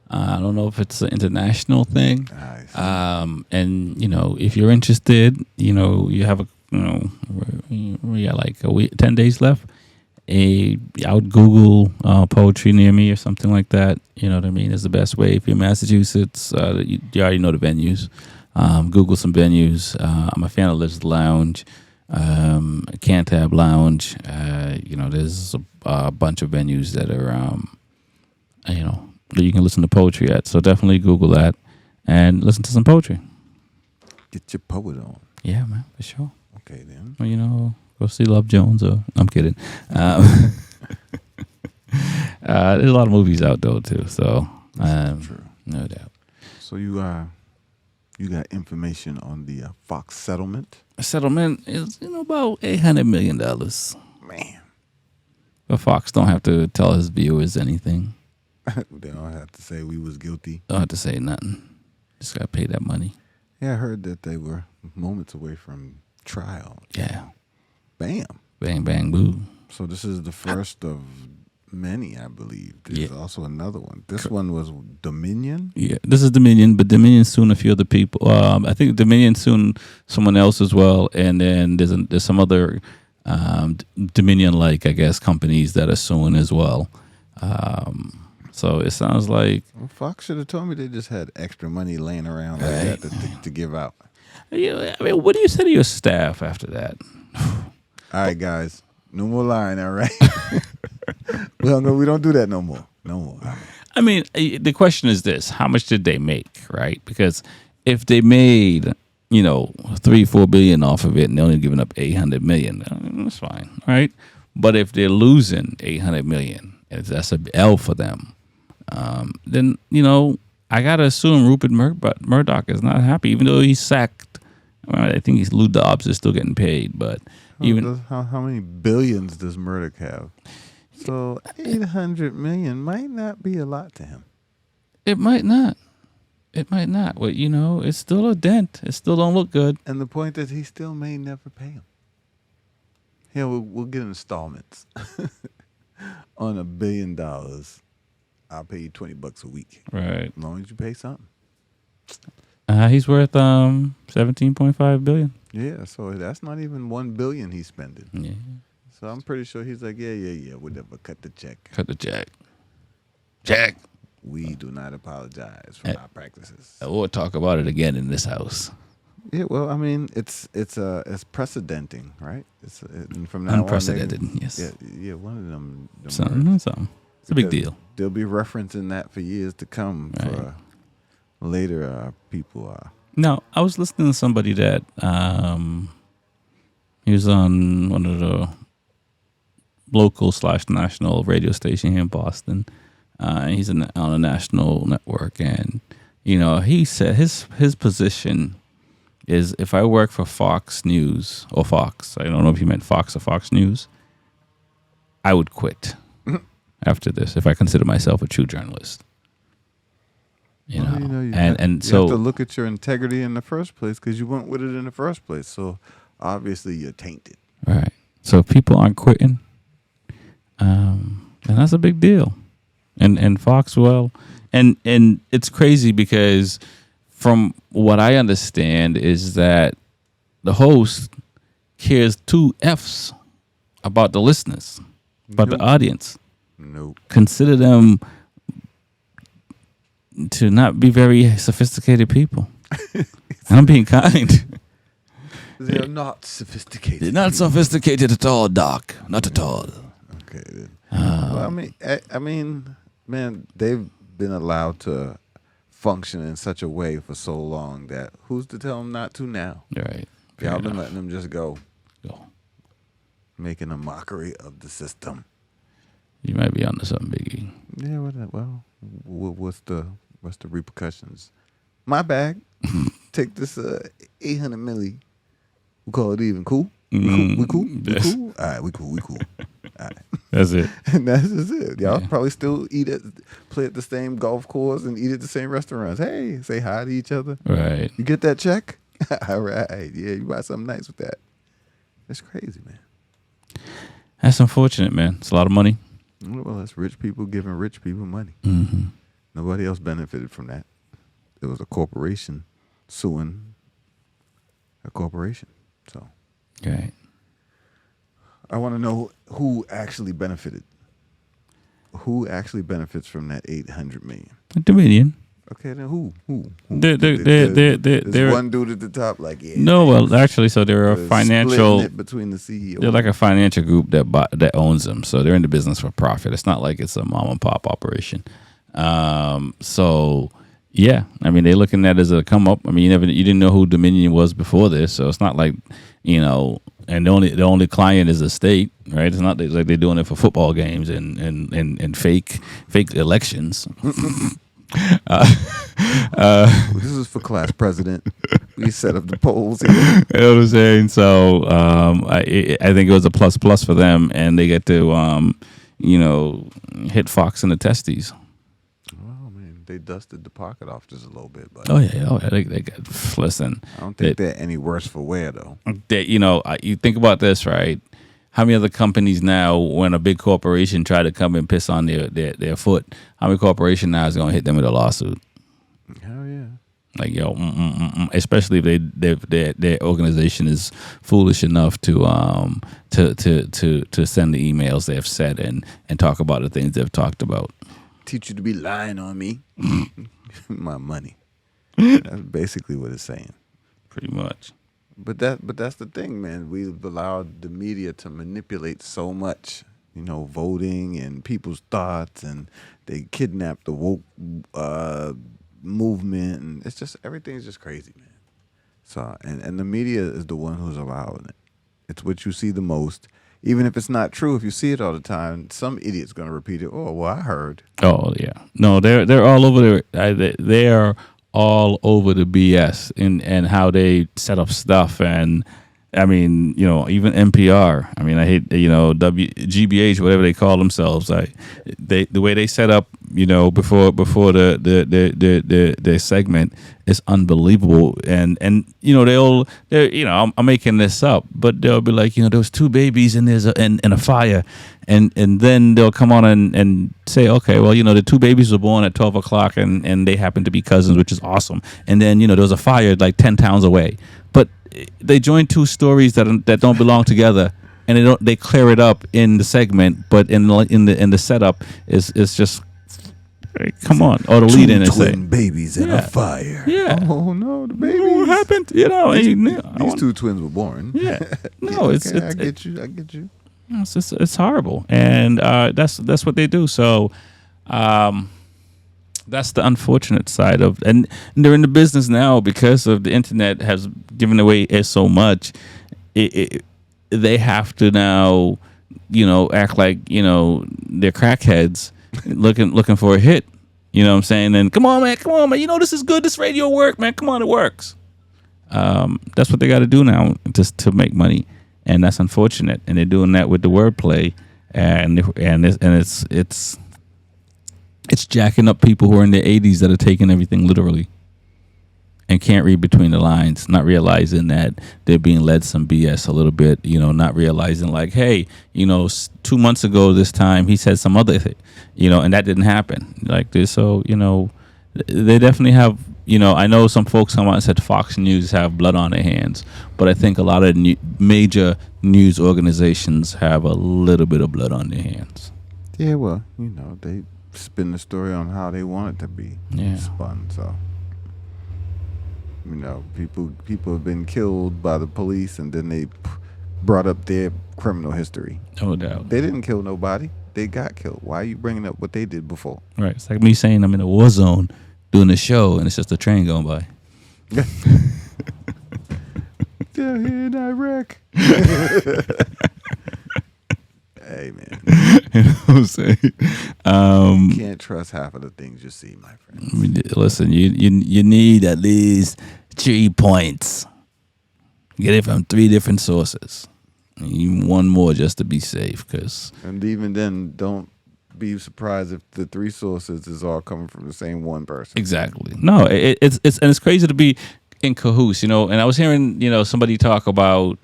I don't know if it's an international thing. And if you're interested, you have we got like 10 days left, I would Google poetry near me or something like that. You know what I mean? Is the best way. If you're in Massachusetts, you already know the venues. Google some venues. I'm a fan of Liz Lounge, Cantab Lounge. There's a bunch of venues that are, that you can listen to poetry at. So definitely Google that and listen to some poetry. Get your poet on. Yeah, man, for sure. Okay, then. Well, go see Love Jones. Or I'm kidding. There's a lot of movies out though too. So True. no doubt. So you got information on the Fox settlement? A settlement is about $800 million. Man, But Fox don't have to tell his viewers anything. they don't have to say we was guilty. Don't have to say nothing. Just gotta pay that money. Yeah, I heard that they were moments away from trial. Yeah. Bam. Bang bang boo. So this is the first of many, I believe. There's also another one. This one was Dominion. Yeah, this is Dominion, but Dominion soon a few other people. I think Dominion soon someone else as well, and then there's some other Dominion-like, I guess, companies that are suing as well. So it sounds like Well, Fox should have told me they just had extra money laying around like that to give out. I mean, what do you say to your staff after that? All right, guys. No more lying, all right? we don't do that no more. No more. I mean, the question is this: how much did they make, right? Because if they made, $3-4 billion off of it, and they're only giving up $800 million, that's fine, right? But if they're losing $800 million, if that's a L for them, then I gotta assume Rupert Murdoch is not happy, even though he's sacked. I think Lou Dobbs is still getting paid, but How many billions does Murdoch have? So 800 million might not be a lot to him. it might not. It might not. Well, it's still a dent. It still don't look good. And the point is, he still may never pay him. Yeah, we'll get installments on $1 billion. I'll pay you $20 a week, Right. as long as you pay something. He's worth $17.5 billion. Yeah, so that's not even $1 billion he's spending. Yeah. So I'm pretty sure he's like, yeah, we'll never cut the check. Cut the check. Check. We do not apologize for our practices. We'll talk about it again in this house. Yeah, well, I mean, it's precedenting, right? And from now Unprecedented, on, yes. Yeah, one of them. Something. It's a big Because deal. They'll be referencing that for years to come for later people. No, I was listening to somebody that he was on one of the local/national radio station here in Boston. He's on a national network, and he said his position is, if I work for Fox News or Fox, I don't know if he meant Fox or Fox News, I would quit after this if I consider myself a true journalist. You have to look at your integrity in the first place because you went with it in the first place. So obviously you're tainted. Right. So if people aren't quitting, and that's a big deal. And Fox, and it's crazy because from what I understand is that the host cares 2 F's about the listeners, about the audience. Nope. Consider them to not be very sophisticated people. And I'm being kind. They're not sophisticated. They're not sophisticated at all, Doc. Not at all. Okay. Well, I mean, man, they've been allowed to function in such a way for so long that who's to tell them not to now? Right. Y'all been letting them just go, Go. making a mockery of the system. You might be onto something, Biggie. Yeah. Well, what's the repercussions? My bag. Take this 800 milli. We call it even. Cool. We cool. We cool. All right. We cool. All right. That's it. And that's just it. Y'all probably still play at the same golf course and eat at the same restaurants. Hey, say hi to each other. Right. You get that check? All right. Yeah, you buy something nice with that. That's crazy, man. That's unfortunate, man. It's a lot of money. Well, that's rich people giving rich people money. Mm-hmm. Nobody else benefited from that. It was a corporation suing a corporation. So, Right. I want to know who actually benefited. Who actually benefits from that 800 million? Dominion. Okay, then who? They're one dude at the top, like no. Well, actually, so they're a splitting financial. it between the CEO. They're like a financial group that owns them. So they're in the business for profit. It's not like it's a mom and pop operation. So yeah, I mean they're looking at it as a come up. I mean you didn't know who Dominion was before this, so it's not like And the only client is the state, right? It's not like they're doing it for football games and fake elections. This is for class president. We set up the polls here. You know what I'm saying? So I think it was a plus for them, and they get to hit Fox in the testes. Oh man, they dusted the pocket off just a little bit, but They got listen. I don't think they're any worse for wear though. You think about this, right? How many other companies now, when a big corporation try to come and piss on their foot, how many corporation now is going to hit them with a lawsuit? Hell yeah! Like especially if their organization is foolish enough to send the emails they've said and talk about the things they've talked about. Teach you to be lying on me. My money. That's basically what it's saying. Pretty much. But that's the thing, man. We've allowed the media to manipulate so much, voting and people's thoughts, and they kidnap the woke movement, and it's just everything's just crazy, man. So and the media is the one who's allowing it. It's what you see the most. Even if it's not true, if you see it all the time, some idiot's gonna repeat it. Oh, well, I heard. Oh yeah, no, they're all over they are all over the BS and how they set up stuff. And I mean, even NPR. I mean, I hate GBH, whatever they call themselves. The way they set up, before the segment is unbelievable. And I'm making this up, but they'll be like, there was two babies and there's in a fire, and then they'll come on and say, okay, well, the two babies were born at 12 o'clock and they happen to be cousins, which is awesome. And then there was a fire like 10 towns away, but they join two stories that don't belong together, and they clear it up in the segment, but in the setup is just come on, or the lead in and say babies in a fire. Yeah. Oh no, the babies. What happened? These two twins were born. Yeah. No, okay, I get you. It's horrible, and that's what they do. So. That's the unfortunate side of, and they're in the business now because of the internet has given away so much. They have to now, act like they're crackheads looking for a hit. You know what I'm saying? And come on, man. This is good. This radio work, man. Come on, it works. That's what they got to do now just to make money, and that's unfortunate. And they're doing that with the wordplay, and it's jacking up people who are in their 80s that are taking everything literally and can't read between the lines, not realizing that they're being led some BS a little bit, not realizing like, hey, 2 months ago this time he said some other thing, and that didn't happen like this. So, they definitely have, I know some folks come out and said Fox News have blood on their hands, but I think a lot of major news organizations have a little bit of blood on their hands. Yeah, well, they spin the story on how they want it to be spun. So, people have been killed by the police, and then they brought up their criminal history. No doubt. They didn't kill nobody. They got killed. Why are you bringing up what they did before? Right. It's like me saying I'm in a war zone doing a show, and it's just a train going by. They're here in Iraq. Hey, man. You know what I'm saying? You can't trust half of the things you see, my friend. Listen, you need at least 3 points. Get it from 3 different sources. Even one more just to be safe. And even then, don't be surprised if the 3 sources is all coming from the same one person. Exactly. No, it's crazy to be in cahoots, And I was hearing, somebody talk about,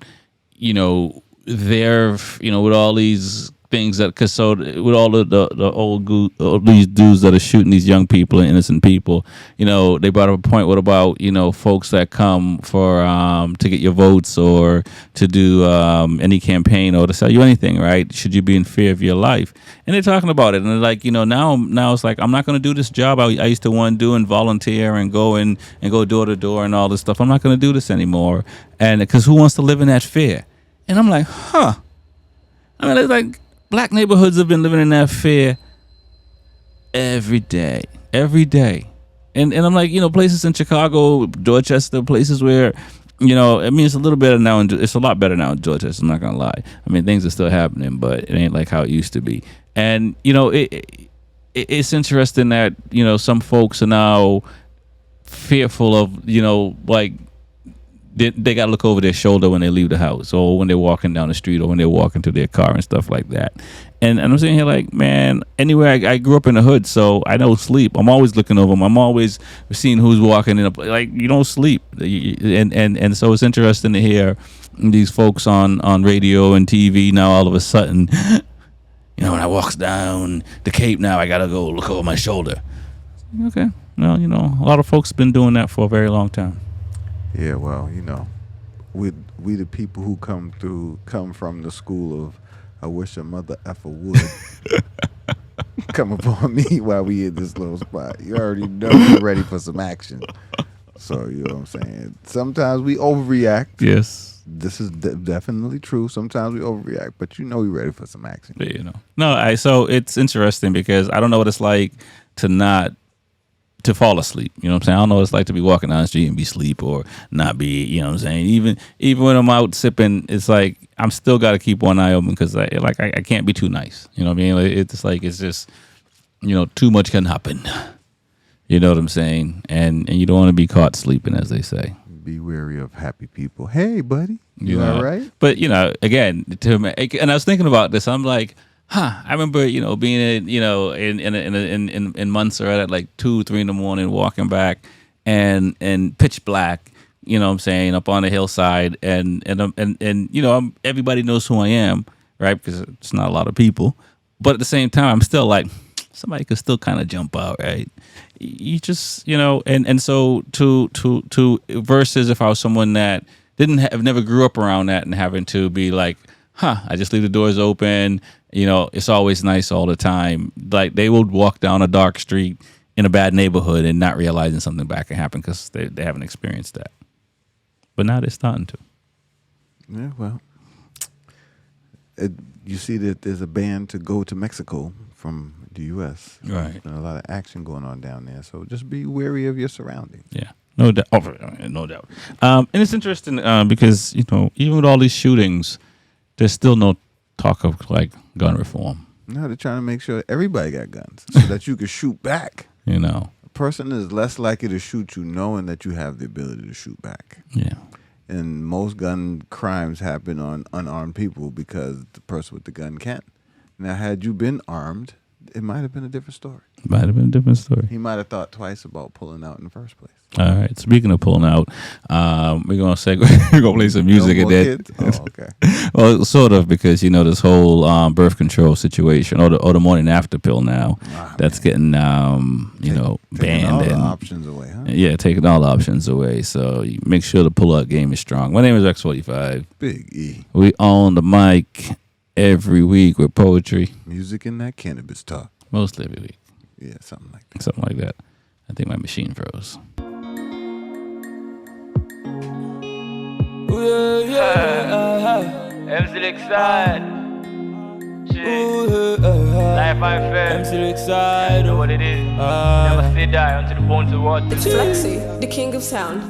their, with all these things that, cause so with all all these dudes that are shooting these young people and innocent people, you know, they brought up a point. What about, you know, folks that come for to get your votes or to do any campaign or to sell you anything, right? Should you be in fear of your life? And they're talking about it, and they're like, you know, now it's like, I'm not going to do this job I used to want to do and volunteer and go door to door and all this stuff. I'm not going to do this anymore, and because who wants to live in that fear? And I'm like, huh. I mean, it's like black neighborhoods have been living in that fear every day. And I'm like, you know, places in Chicago, Dorchester, places where, you know, I mean, it's a little better now. It's a lot better now in Dorchester. I'm not gonna lie. I mean, things are still happening, but it ain't like how it used to be. And you know, it's interesting that, you know, some folks are now fearful of, you know, like they got to look over their shoulder when they leave the house or when they're walking down the street or when they're walking to their car and stuff like that. And I'm sitting here like, man, anyway, I grew up in the hood, so I don't sleep. I'm always looking over them. I'm always seeing who's walking in a place. Like, you don't sleep. And so it's interesting to hear these folks on radio and TV now all of a sudden, you know, when I walks down the Cape now, I got to go look over my shoulder. Okay. Well, you know, a lot of folks been doing that for a very long time. Yeah, well, you know, we the people who come from the school of I wish a mother effer would come upon me while we in this little spot. You already know we're ready for some action. So, you know what I'm saying? Sometimes we overreact. Yes. This is definitely true. Sometimes we overreact, but you know we're ready for some action. Yeah, you know. No, so it's interesting because I don't know what it's like to fall asleep. You know what I'm saying? I don't know what it's like to be walking down the street and be asleep or not be, you know what I'm saying? Even when I'm out sipping, it's like I'm still got to keep one eye open because I can't be too nice. You know what I mean? It's just, you know, too much can happen. You know what I'm saying? And you don't want to be caught sleeping, as they say. Be wary of happy people. Hey, buddy. You know, all right? But, you know, again, and I was thinking about this. I'm like, I remember, you know, being in Munster at like 2-3 in the morning, walking back and pitch black, you know what I'm saying, up on the hillside, and you know, everybody knows who I am, right? Because it's not a lot of people, but at the same time, I'm still like, somebody could still kind of jump out, right? You just, you know, and so to versus if I was someone that never grew up around that and having to be like, I just leave the doors open. You know, it's always nice all the time. Like, they would walk down a dark street in a bad neighborhood and not realizing something bad can happen because they haven't experienced that. But now they're starting to. Yeah, well, you see that there's a ban to go to Mexico from the U.S. Right. There's been a lot of action going on down there. So just be wary of your surroundings. Yeah. No doubt. No doubt. And it's interesting because, you know, even with all these shootings, there's still no talk of like gun reform. No, they're trying to make sure everybody got guns so that you can shoot back. You know, a person is less likely to shoot you knowing that you have the ability to shoot back. Yeah. And most gun crimes happen on unarmed people because the person with the gun can't. Now, had you been armed, it might have been a different story. Might have been a different story. He might have thought twice about pulling out in the first place. All right. Speaking of pulling out, we're gonna segue. We're gonna play some music No and more then. kids? Oh, okay. Well, sort of, because you know this whole birth control situation, or the morning after pill now, that's getting you know, banned all and the options away, huh? yeah, taking all the options away. So you make sure the pull out game is strong. My name is X45. Big E. We on the mic every week with poetry, Music and that cannabis talk. mostly every week, Yeah, something like that. something like that. I think my machine froze. MC Lakeside. Shit. Life I fed. MC Lakeside. Know what it is. Never say die until the bones are rot. It's Flexi, the king of sound.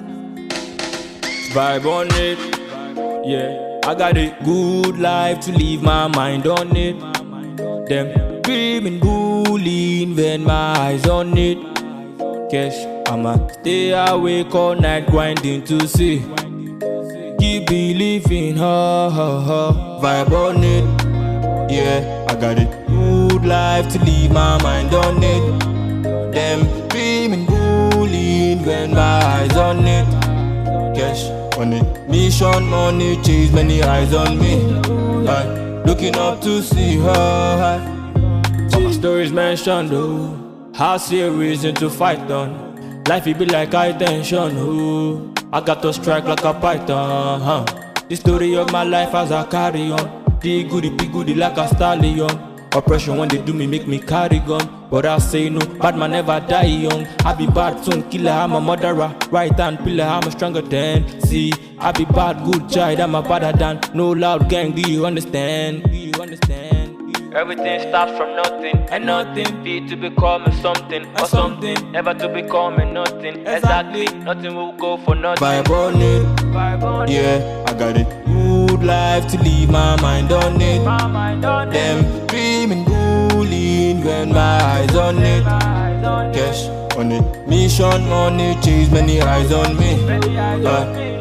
Vibe on it. Yeah. I got a good life to leave my mind on it. Them dreaming bullying when my eyes on it. Cash, I'ma stay awake all night grinding to see. Keep believing, vibe on it. Yeah, I got a good life to leave my mind on it. Them dreaming bullying when my eyes on it. Cash, on it. Mission, money, chase, many eyes on me. looking up to see her. But my stories mentioned, oh, how serious into fight on. Life it be like high tension, oh, I got to strike like a python, huh? The story of my life as I carry on. The goody, be goody like a stallion. Oppression when they do me make me carry gun. But I say no, bad man never die young. I be bad son killer, I'm a murderer. Right hand pillar, I'm a stronger than. See, I be bad good child, I'm a better than. No loud gang, do you understand? Do you understand? Everything starts from nothing, and nothing be to becoming something, or something, never to becoming nothing. Exactly, nothing will go for nothing. Vibe on it, yeah, I got it. Good life to leave my mind on it. Them dreaming bullying when my eyes on it. Cash on it, mission on it, chase many eyes on me.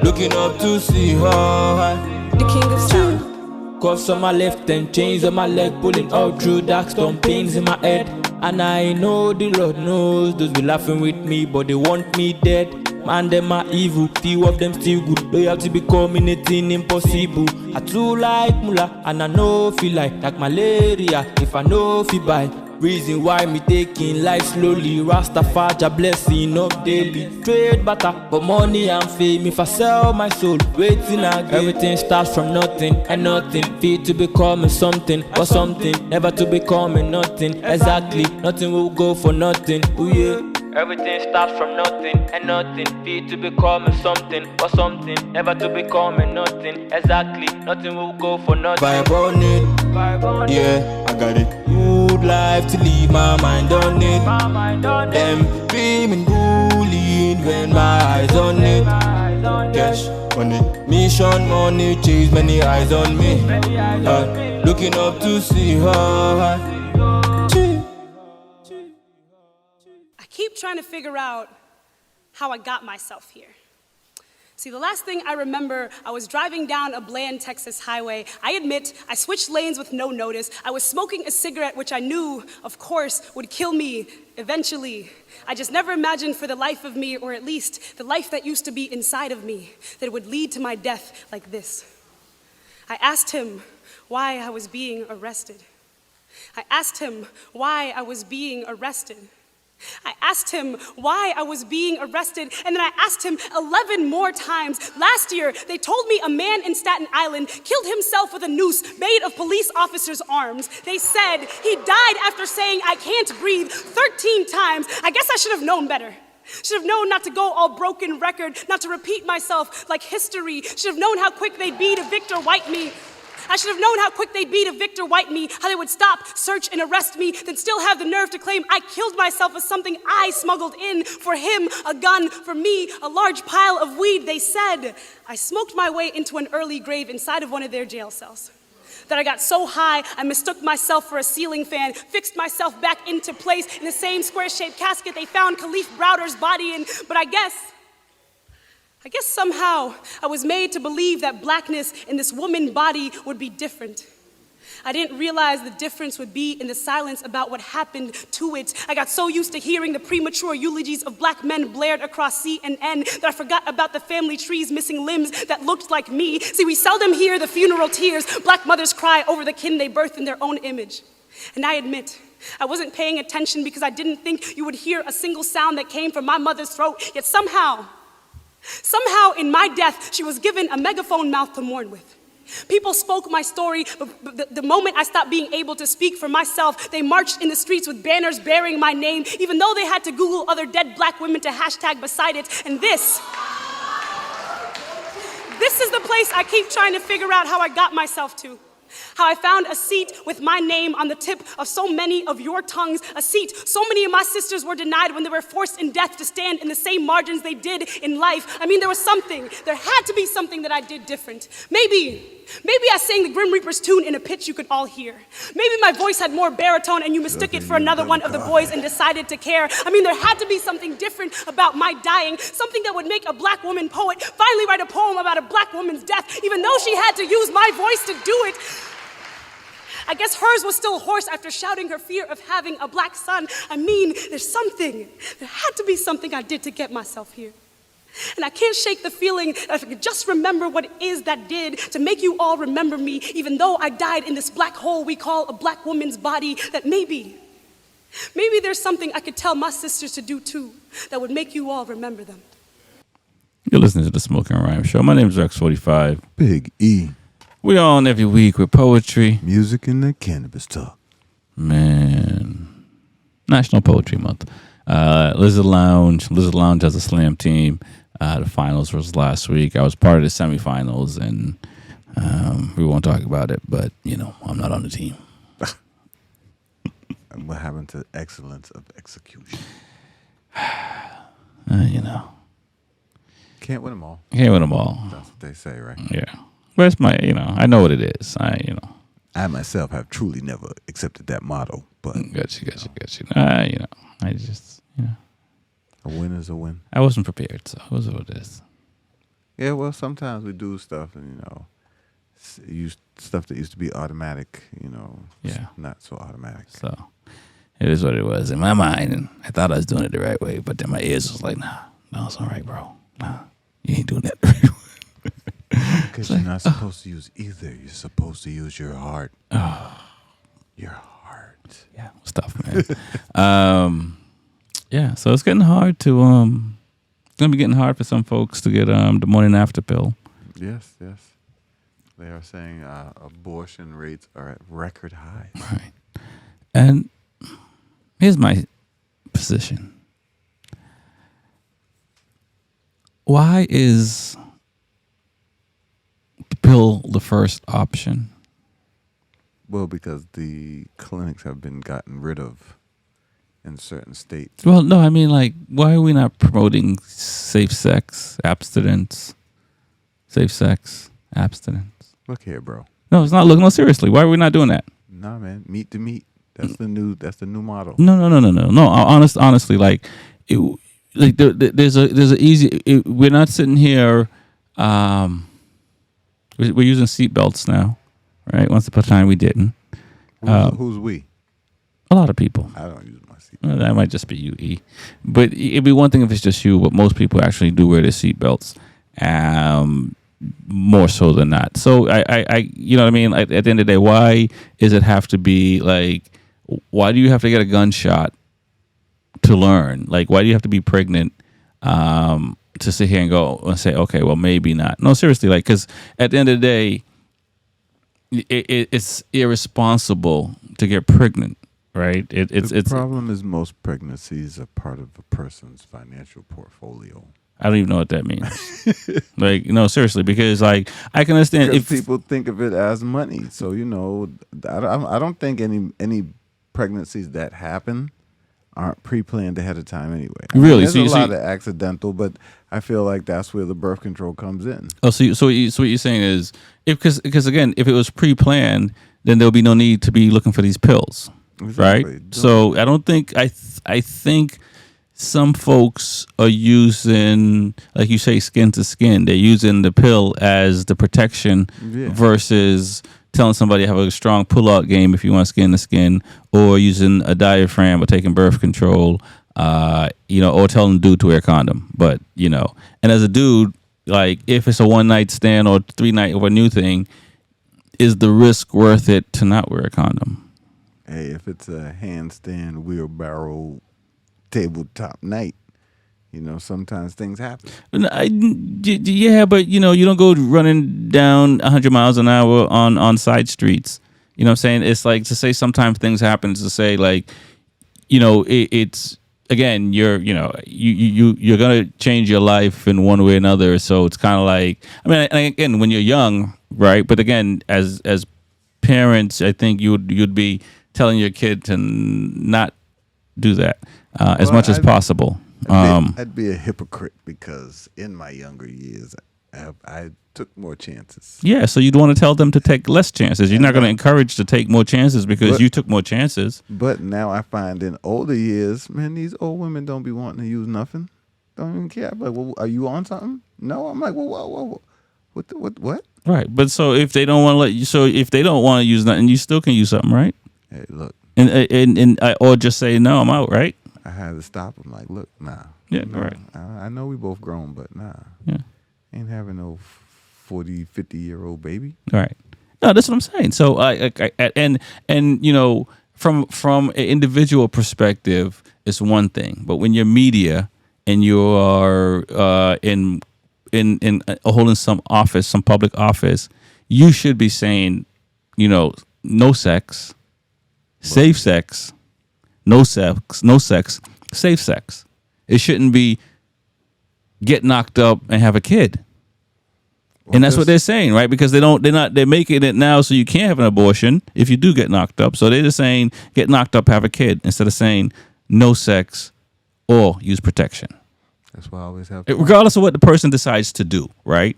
Looking up to see her. The king of sound. Cuffs on my left and chains on my leg, pulling out through dark storm pains in my head. And I know the Lord knows those be laughing with me, but they want me dead. Man, them are evil, few of them still good. Loyalty becoming a thing impossible. I too like mula, and I know feel like malaria. If I know feel buy, reason why me taking life slowly. Rastafari blessing up daily. Trade butter, but money and fame. If I sell my soul, waiting again. Everything starts from nothing, and nothing fit to becoming something, or something, never to becoming nothing. Exactly, nothing will go for nothing. Oh yeah. Everything starts from nothing, and nothing fit to becoming something, or something, never to becoming nothing. Exactly, nothing will go for nothing. Vibe on it, yeah, I got it. Good life to leave my mind on it. Them dreaming bullying when my eyes on it. Cash on it, mission money, chase many eyes on me. Looking up to see her. Keep trying to figure out how I got myself here. See, the last thing I remember, I was driving down a Bland, Texas highway. I admit, I switched lanes with no notice. I was smoking a cigarette, which I knew, of course, would kill me eventually. I just never imagined for the life of me, or at least the life that used to be inside of me, that it would lead to my death like this. I asked him why I was being arrested. I asked him why I was being arrested. I asked him why I was being arrested, and then I asked him 11 more times. Last year, they told me a man in Staten Island killed himself with a noose made of police officers' arms. They said he died after saying, "I can't breathe," 13 times. I guess I should have known better. Should have known not to go all broken record, not to repeat myself like history. Should have known how quick they'd be to Victor White me. I should have known how quick they'd be to Victor White me, how they would stop, search, and arrest me, then still have the nerve to claim I killed myself with something I smuggled in. For him, a gun. For me, a large pile of weed. They said I smoked my way into an early grave inside of one of their jail cells. That I got so high, I mistook myself for a ceiling fan, fixed myself back into place in the same square-shaped casket they found Khalif Browder's body in. But I guess somehow I was made to believe that blackness in this woman body would be different. I didn't realize the difference would be in the silence about what happened to it. I got so used to hearing the premature eulogies of black men blared across CNN that I forgot about the family trees missing limbs that looked like me. See, we seldom hear the funeral tears black mothers cry over the kin they birthed in their own image. And I admit, I wasn't paying attention because I didn't think you would hear a single sound that came from my mother's throat, yet somehow in my death, she was given a megaphone mouth to mourn with. People spoke my story, but the moment I stopped being able to speak for myself, they marched in the streets with banners bearing my name, even though they had to Google other dead black women to hashtag beside it. And this is the place I keep trying to figure out how I got myself to. How I found a seat with my name on the tip of so many of your tongues, a seat so many of my sisters were denied when they were forced in death to stand in the same margins they did in life. I mean, there had to be something that I did different. Maybe I sang the Grim Reaper's tune in a pitch you could all hear. Maybe my voice had more baritone and you mistook it for another one of the boys and decided to care. I mean, there had to be something different about my dying, something that would make a black woman poet finally write a poem about a black woman's death, even though she had to use my voice to do it. I guess hers was still hoarse after shouting her fear of having a black son. I mean, there had to be something I did to get myself here. And I can't shake the feeling that if I could just remember what it is that did to make you all remember me, even though I died in this black hole we call a black woman's body, that maybe there's something I could tell my sisters to do too that would make you all remember them. You're listening to the Smokin Rhyme Show. My name is Rex45. Big E. We're on every week with poetry. Music and the cannabis talk. Man. National Poetry Month. Lizard Lounge has a slam team. The finals was last week. I was part of the semifinals, and we won't talk about it, but, I'm not on the team. What happened to excellence of execution? Can't win them all. Can't win them all. That's what they say, right? Yeah. But it's I know what it is. I myself have truly never accepted that motto, but Gotcha. I just, a win is a win. I wasn't prepared, so it was what it is. Yeah, well, sometimes we do stuff and, use stuff that used to be automatic, Yeah. not so automatic. So it is what it was in my mind, and I thought I was doing it the right way, but then my ears was like, nah, no, it's all right, bro. Nah, you ain't doing that the right way. Because you're not supposed to use either. You're supposed to use your heart. Your heart. Yeah, stuff, man. Yeah, so it's getting hard to it's gonna be getting hard for some folks to get the morning after pill. Yes. They are saying abortion rates are at record highs. Right. And here's my position. Why is the pill the first option? Well, because the clinics have been gotten rid of in certain states. Well, no, I mean, why are we not promoting safe sex, abstinence? Safe sex, abstinence. Look here, bro. No, it's not. Look, no, seriously. Why are we not doing that? Nah, man. Meat to meat. That's the new model. No. Honestly, there's a easy. We're not sitting here. We're using seatbelts now, right? Once upon a time, we didn't. Who's we? A lot of people. I don't use my seatbelt. That might just be you, E. But it'd be one thing if it's just you, but most people actually do wear their seatbelts. More so than not. So I you know what I mean? At the end of the day, why does it have to be why do you have to get a gunshot to learn? Why do you have to be pregnant to sit here and go and say, okay, well, maybe not? No, seriously, because at the end of the day, it's irresponsible to get pregnant, right? The problem is most pregnancies are part of a person's financial portfolio. I don't even know what that means. No, seriously, because I can understand if people think of it as money. So I don't think any pregnancies that happen aren't pre-planned ahead of time anyway. Really, there's a lot of accidental, but I feel like that's where the birth control comes in. Oh, so what you're saying is because again, if it was pre-planned, then there'll be no need to be looking for these pills, exactly. Right? So I don't think I think. Some folks are using, like you say, skin to skin. They're using the pill as the protection versus telling somebody to have a strong pull-out game if you want skin to skin, or using a diaphragm or taking birth control, or telling the dude to wear a condom. But, and as a dude, if it's a one-night stand or 3-night or a new thing, is the risk worth it to not wear a condom? Hey, if it's a handstand, wheelbarrow, tabletop night, sometimes things happen. Yeah, but you don't go running down 100 miles an hour on side streets. You know what I'm saying? It's to say sometimes things happen, to say it's again, you're gonna change your life in one way or another. So it's kind of again, when you're young, right? But again, as parents, I think you'd be telling your kid to not do that as much as possible. I'd be a hypocrite because in my younger years, I took more chances. Yeah, so you'd want to tell them to take less chances. You're not going to encourage to take more chances because you took more chances. But now I find in older years, man, these old women don't be wanting to use nothing. Don't even care. I'm like, well, are you on something? No. I'm like, well, whoa. What? Right, but so if they don't want to if they don't want to use nothing, you still can use something, right? Hey, look. And or just say no, I'm out, right? I had to stop. I'm like, look, nah. Yeah, Nah, right. I know we both grown, but nah. Yeah. Ain't having no 40, 50-year-old baby. Right. No, that's what I'm saying. So and from an individual perspective, it's one thing, but when you're media and you are in holding some office, some public office, you should be saying, no sex, safe sex, no sex, safe sex. It shouldn't be get knocked up and have a kid. And that's what they're saying, right? Because they're making it now so you can't have an abortion if you do get knocked up. So they're just saying get knocked up, have a kid, instead of saying no sex or use protection. That's why I always have. Regardless of what the person decides to do, right?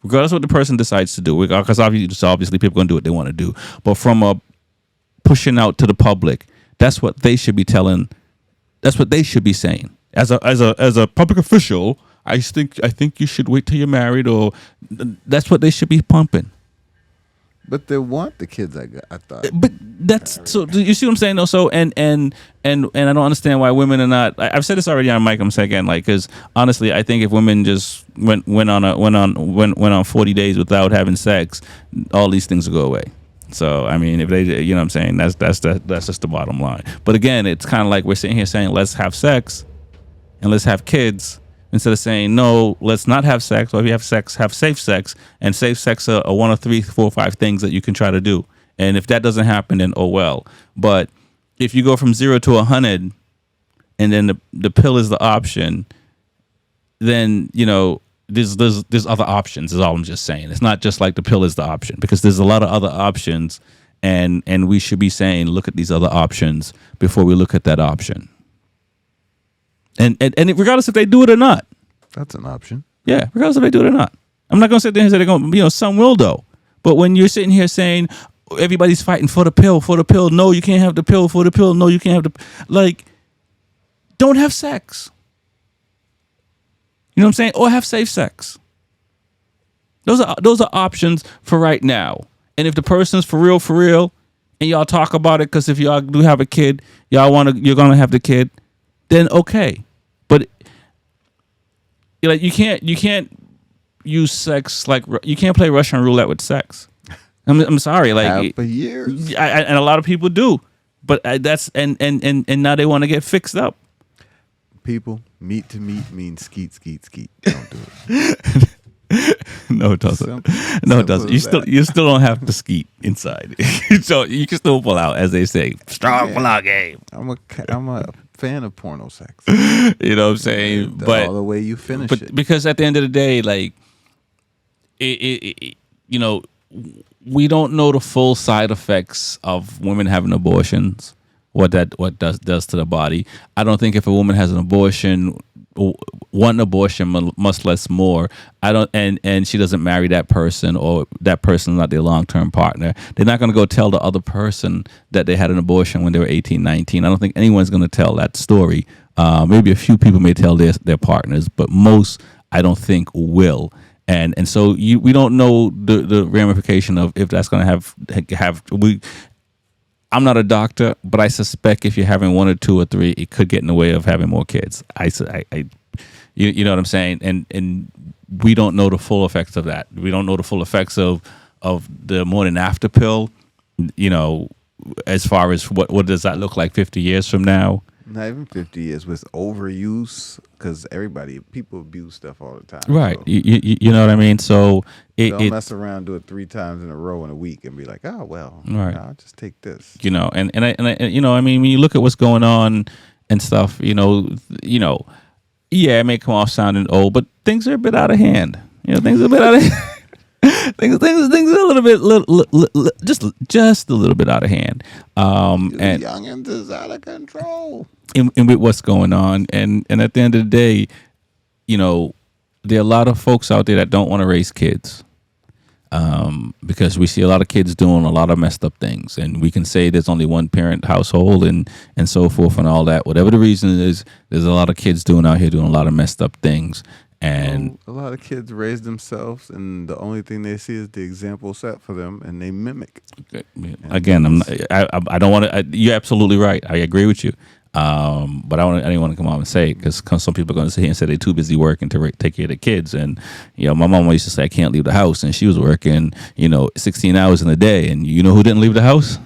Regardless of what the person decides to do, because obviously people are going to do what they want to do. But from a pushing out to the public, that's what they should be telling. That's what they should be saying. As a public official, I think you should wait till you're married, or that's what they should be pumping. But they want the kids. I thought. But that's so. You see what I'm saying? though? So and I don't understand why women are not. I've said this already on mic. I'm saying again, because honestly, I think if women just went on 40 days without having sex, all these things will go away. So I mean, if they, what I'm saying, that's just the bottom line. But again, it's kind of like we're sitting here saying let's have sex and let's have kids, instead of saying no, let's not have sex, or if you have sex, have safe sex. And safe sex are one of 3, 4, 5 things that you can try to do. And if that doesn't happen, then oh well. But if you go from 0 to 100, and then the pill is the option, then there's other options. Is all I'm just saying. It's not just like the pill is the option, because there's a lot of other options, and we should be saying look at these other options before we look at that option. And regardless if they do it or not. That's an option. Yeah, regardless if they do it or not. I'm not going to sit there and say they're going to, some will though. But when you're sitting here saying everybody's fighting for the pill, no, you can't have the pill, for the pill, no, you can't have don't have sex. You know what I'm saying? Or have safe sex. Those are options for right now. And if the person's for real, and y'all talk about it, because if y'all do have a kid, you're going to have the kid, then okay. But you can't use sex like you can't play Russian roulette with sex. I'm sorry, for years, and a lot of people do, but that's and now they want to get fixed up. People, meat to meat means skeet. Don't do it. No, it doesn't. No, it doesn't. You still don't have to skeet inside, so you can still pull out, as they say. Strong pull out game. I'm a fan of porno sex. You know what I'm saying? But all the way you finish it. Because at the end of the day, we don't know the full side effects of women having abortions. What does to the body. I don't think if a woman has an abortion, one abortion much less more, and she doesn't marry that person, or that person's not their long-term partner, they're not going to go tell the other person that they had an abortion when they were 18, 19. I don't think anyone's going to tell that story. Maybe a few people may tell their partners, but most I don't think will. And so we don't know the ramification of if that's going to have I'm not a doctor, but I suspect if you're having 1 or 2 or 3, it could get in the way of having more kids. You know what I'm saying? And we don't know the full effects of that. We don't know the full effects of the morning after pill. As far as what does that look like 50 years from now? Not even 50 years with overuse, because people abuse stuff all the time. Right. So. You know what I mean? So don't mess around, do it 3 times in a row in a week and be like, oh, well, right. I'll just take this. And I I mean, when you look at what's going on and stuff, yeah, it may come off sounding old, but things are a bit out of hand. Things are a bit out of hand. Things are a little bit, just a little bit out of hand. And youngins is out of control. And with what's going on, and at the end of the day, there are a lot of folks out there that don't want to raise kids, because we see a lot of kids doing a lot of messed up things, and we can say there's only one parent household and so forth and all that. Whatever the reason is, there's a lot of kids out here doing a lot of messed up things. And a lot of kids raise themselves, and the only thing they see is the example set for them, and they mimic. Again, I don't want to. You're absolutely right. I agree with you. But I didn't want to come out and say it because some people are going to sit here and say they're too busy working to take care of the kids. And, my mom used to say, I can't leave the house. And she was working, 16 hours in a day. And you know who didn't leave the house?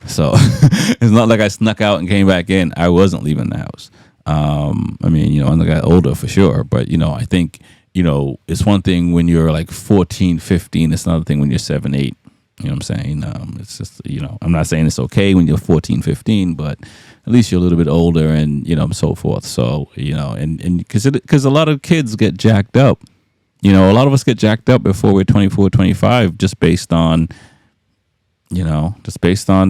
So it's not like I snuck out and came back in. I wasn't leaving the house. When I got older for sure. But, I think, it's one thing when you're like 14, 15. It's another thing when you're 7, 8. You know what I'm saying? It's just, I'm not saying it's okay when you're 14, 15, but at least you're a little bit older and, so forth. So, and because a lot of kids get jacked up. A lot of us get jacked up before we're 24, 25, just based on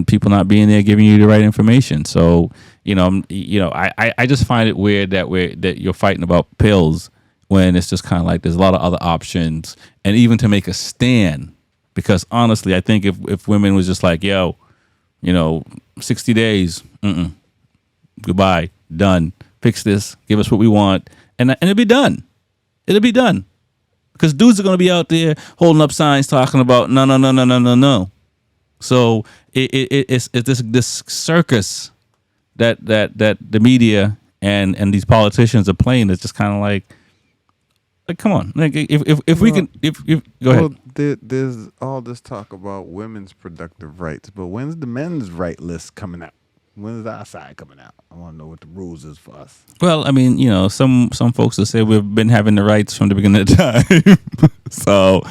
people not being there giving you the right information. So, I just find it weird that you're fighting about pills when it's just kind of like there's a lot of other options, and even to make a stand. Because honestly, I think if women was just like, 60 days, goodbye, done, fix this, give us what we want, and it'll be done. It'll be done. Because dudes are going to be out there holding up signs talking about no. So it's this circus that the media and these politicians are playing. It's just kind of like come on, like if we can go ahead. There's all this talk about women's productive rights, but when's the men's right list coming out? When's our side coming out? I want to know what the rules is for us. Well, some folks will say we've been having the rights from the beginning of time. So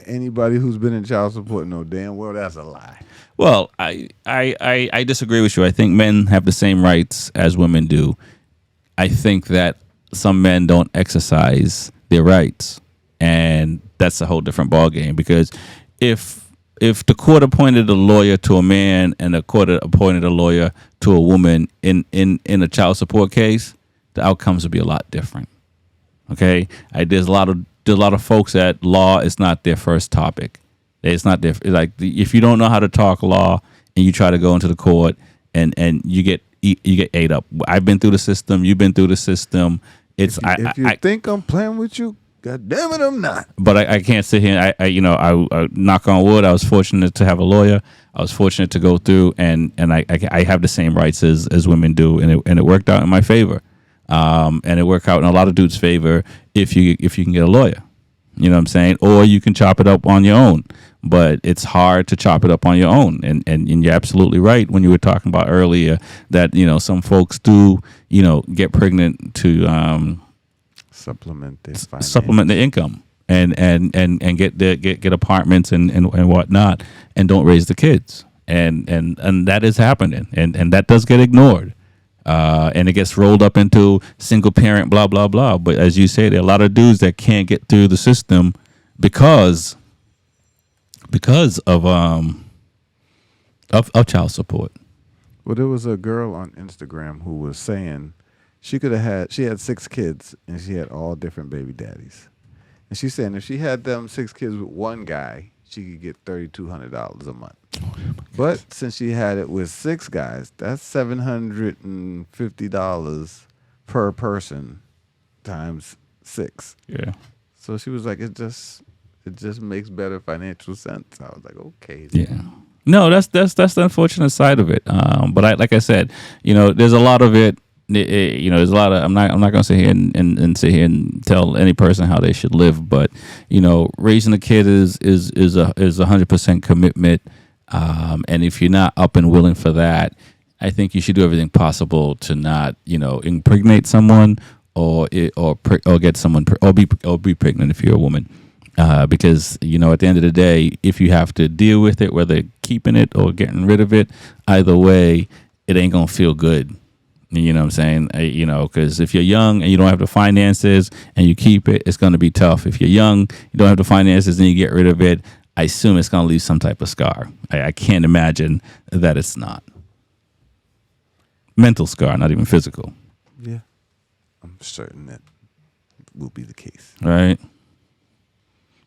anybody who's been in child support know damn well that's a lie. Well, I disagree with you. I think men have the same rights as women do. I think that some men don't exercise their rights, and that's a whole different ballgame. Because if the court appointed a lawyer to a man and the court appointed a lawyer to a woman in a child support case, the outcomes would be a lot different. Okay, there's a lot of folks that law is not their first topic. It's not their if you don't know how to talk law and you try to go into the court and you get ate up. I've been through the system. You've been through the system. If you think I'm playing with you, God damn it, I'm not. But I can't sit here. I knock on wood. I was fortunate to have a lawyer. I was fortunate to go through, and I have the same rights as women do, and it worked out in my favor. And it worked out in a lot of dudes' favor if you can get a lawyer. You know what I'm saying? Or you can chop it up on your own. But it's hard to chop it up on your own. And you're absolutely right when you were talking about earlier that, some folks do, get pregnant to supplement their finance. Supplement their income and get apartments and whatnot, and don't raise the kids. And that is happening. And that does get ignored. And it gets rolled up into single parent, blah, blah, blah. But as you say, there are a lot of dudes that can't get through the system because of child support. Well, there was a girl on Instagram who was saying she had 6 kids and she had all different baby daddies. And she's saying if she had them 6 kids with one guy, she could get $3,200 a month. But since she had it with 6 guys, that's $750 per person times 6. Yeah. So she was like, it just makes better financial sense. I was like, okay. Yeah. No, that's the unfortunate side of it. But like I said, there's a lot of it. There's a lot of. I'm not gonna sit here and sit here and tell any person how they should live. But raising a kid is 100% commitment. And if you're not up and willing for that, I think you should do everything possible to not impregnate someone or get someone or be pregnant if you're a woman. Because at the end of the day, if you have to deal with it, whether keeping it or getting rid of it, either way, it ain't gonna feel good. You know what I'm saying? Because if you're young and you don't have the finances and you keep it, it's gonna be tough. If you're young, you don't have the finances and you get rid of it, I assume it's gonna leave some type of scar. I can't imagine that it's not mental scar, not even physical. Yeah, I'm certain that will be the case. Right.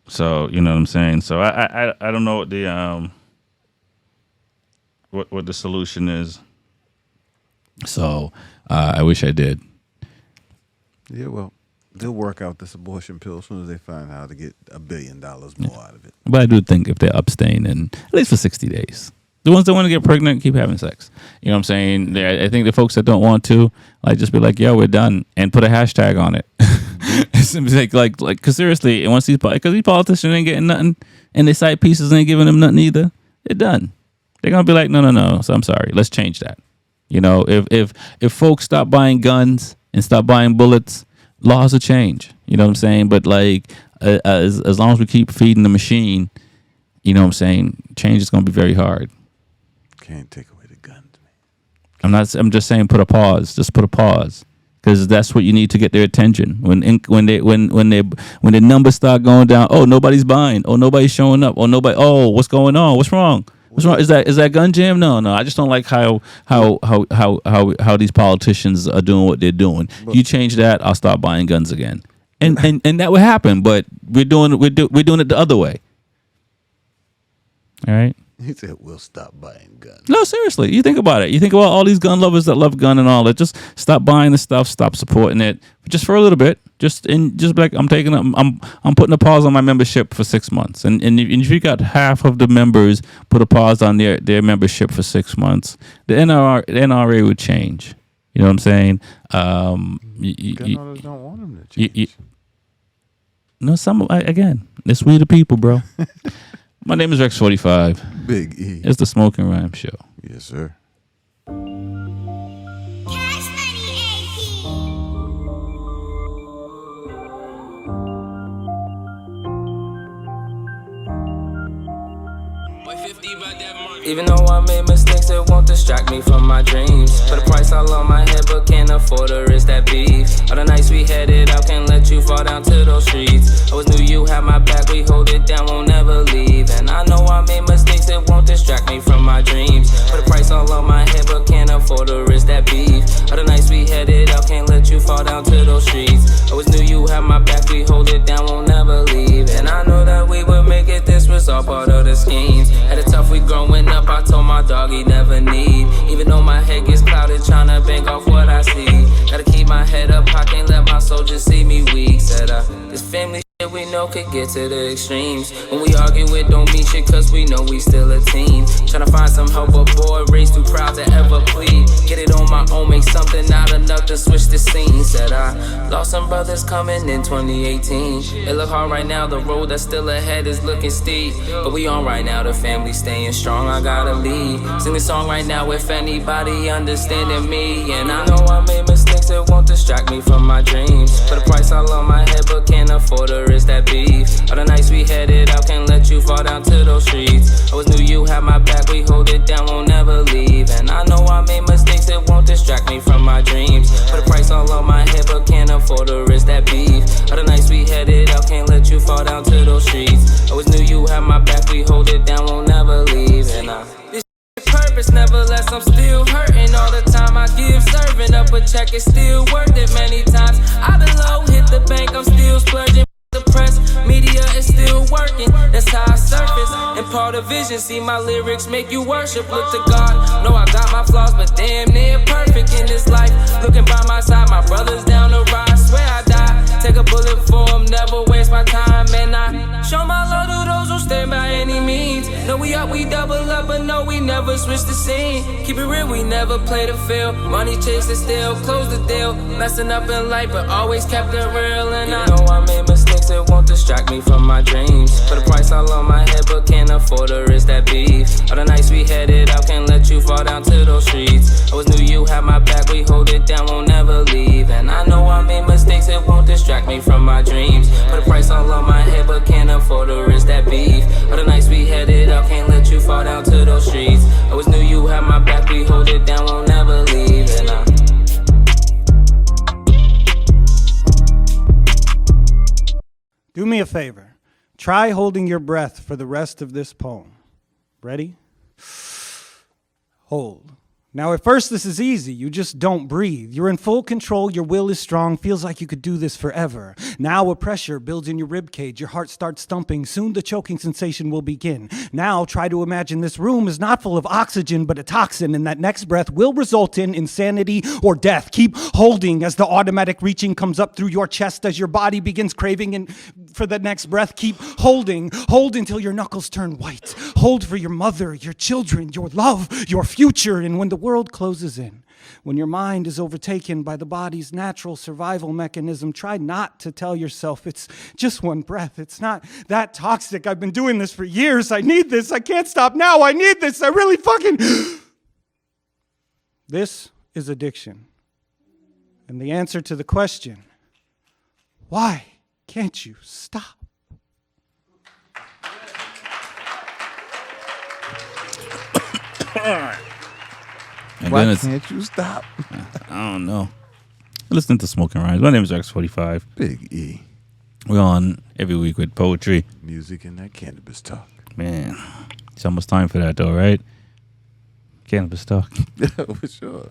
So you know what I'm saying. So I don't know what the what the solution is. So I wish I did. Yeah, well, they'll work out this abortion pill as soon as they find how to get $1 billion more out of it. But I do think if they abstain, and at least for 60 days, The ones that want to get pregnant, keep having sex. You know what I'm saying? I think the folks that don't want to, like, just be like, "Yo, we're done," and put a hashtag on it. It's like, because seriously, once because these politicians ain't getting nothing, and their side pieces ain't giving them nothing either, they're done. They're gonna be like, no. So I'm sorry. Let's change that. You know, if folks stop buying guns and stop buying bullets, laws will change. You know what I'm saying? But like, as long as we keep feeding the machine, you know what I'm saying, change is gonna be very hard. Can't take away the guns, man. I'm just saying, put a pause. Just put a pause, because that's what you need to get their attention. When the numbers start going down, oh, nobody's buying, oh, nobody's showing up, oh, nobody, oh, what's going on? What's wrong? What's wrong? Is that gun jam? No. I just don't like how these politicians are doing what they're doing. You change that, I'll start buying guns again, and that would happen. But we're doing it the other way. All right. He said, we'll stop buying guns. No, seriously. You think about it. You think about all these gun lovers that love gun and all that. Just stop buying the stuff. Stop supporting it. Just for a little bit. Just be like, I'm putting a pause on my membership for 6 months. And if you got half of the members put a pause on their membership for 6 months, the NRA would change. You know what I'm saying? Gun owners don't want them to change. No, it's we the people, bro. My name is Rex45. Big E. It's the Smokin Rhyme Show. Yes, sir. Even though I made mistakes, it won't distract me from my dreams. Put a price all on my head, but can't afford her, is that beef? All the nights we headed out, can't let you fall down to those streets. Always knew you had my back, we hold it down, won't never leave. And I know I made mistakes, it won't distract me from my dreams. Put a price all on my head, but can't afford her, is that beef? All the nights we headed out, can't let you fall down to those streets. Always knew you had my back, we hold it down, won't never leave. And I know that we would make it, this was all part of the schemes. Had it tough, we growing up, I told my dog he never need. Even though my head gets clouded, tryna bank off what I see. Gotta keep my head up, I can't let my soldiers see me weak. Said this family shit we know could get to the extremes. When we argue, it don't mean shit, cause we know we still a team. Tryna find some help, but boy, raised too proud to ever plead. Get it on my own, make something out enough to switch the scene. Said I lost some brothers coming in 2018. It look hard right now, the road that's still ahead is looking steep. But we on right now, the family staying strong, I gotta lead. Sing this song right now if anybody understanding me. And I know I made mistakes, it won't distract me from my dreams. Put a price all on my head, but can't afford her, is that beef? All the nights we headed out, can't let you fall down to those streets. Always knew you had my back, we hold it down, won't never leave. And I know I made mistakes, it won't distract me from my dreams. Put a price all on my head, but can't afford her, is that beef? All the nights we headed out, can't let you fall down to those streets. Always knew you had my back, we hold it down, won't never leave. And this purpose, nevertheless, I'm still hurting. All the time I give, serving up a check, it's still worth it. Many times I've been low, hit the bank, I'm still splurging. The press, media is still working, that's how I surface. And part of vision, see my lyrics make you worship. Look to God, know I got my flaws, but damn near perfect in this life. Looking by my side, my brother's down the ride, swear I die. Take a bullet for him, never waste my time. And I show my love to those who stand by any means. No, we up, we double up, but no, we never switch the scene. Keep it real, we never play the field. Money chasing still, close the deal. Messing up in life, but always kept it real. And I know I made mistakes, it won't distract me from my dreams. Put a price all on my head, but can't afford her, is that beef? All the nights we headed out, can't let you fall down to those streets. Always knew you had my back, we hold it down, won't never leave. And I know I made mistakes, it won't distract me from my dreams. Put a price all on my head, but can't afford her, is that beef? All the nights we headed out, can't let you fall down to those streets. Always knew you had my back, we hold it down, won't never leave. And do me a favor. Try holding your breath for the rest of this poem. Ready? Hold. Now, at first, this is easy. You just don't breathe. You're in full control. Your will is strong. Feels like you could do this forever. Now, a pressure builds in your ribcage. Your heart starts thumping. Soon, the choking sensation will begin. Now, try to imagine this room is not full of oxygen, but a toxin, and that next breath will result in insanity or death. Keep holding as the automatic reaching comes up through your chest as your body begins craving for the next breath. Keep holding. Hold until your knuckles turn white. Hold for your mother, your children, your love, your future. And when the world closes in, when your mind is overtaken by the body's natural survival mechanism, try not to tell yourself it's just one breath. It's not that toxic. I've been doing this for years. I need this. I can't stop now. I need this. I really fucking... This is addiction. And the answer to the question, why can't you stop? Why can't you stop? I don't know. Listening to Smokin Rhymes. My name is X45. Big E. We're on every week with poetry. Music and that cannabis talk. Man, it's almost time for that though, right? Cannabis talk. For sure.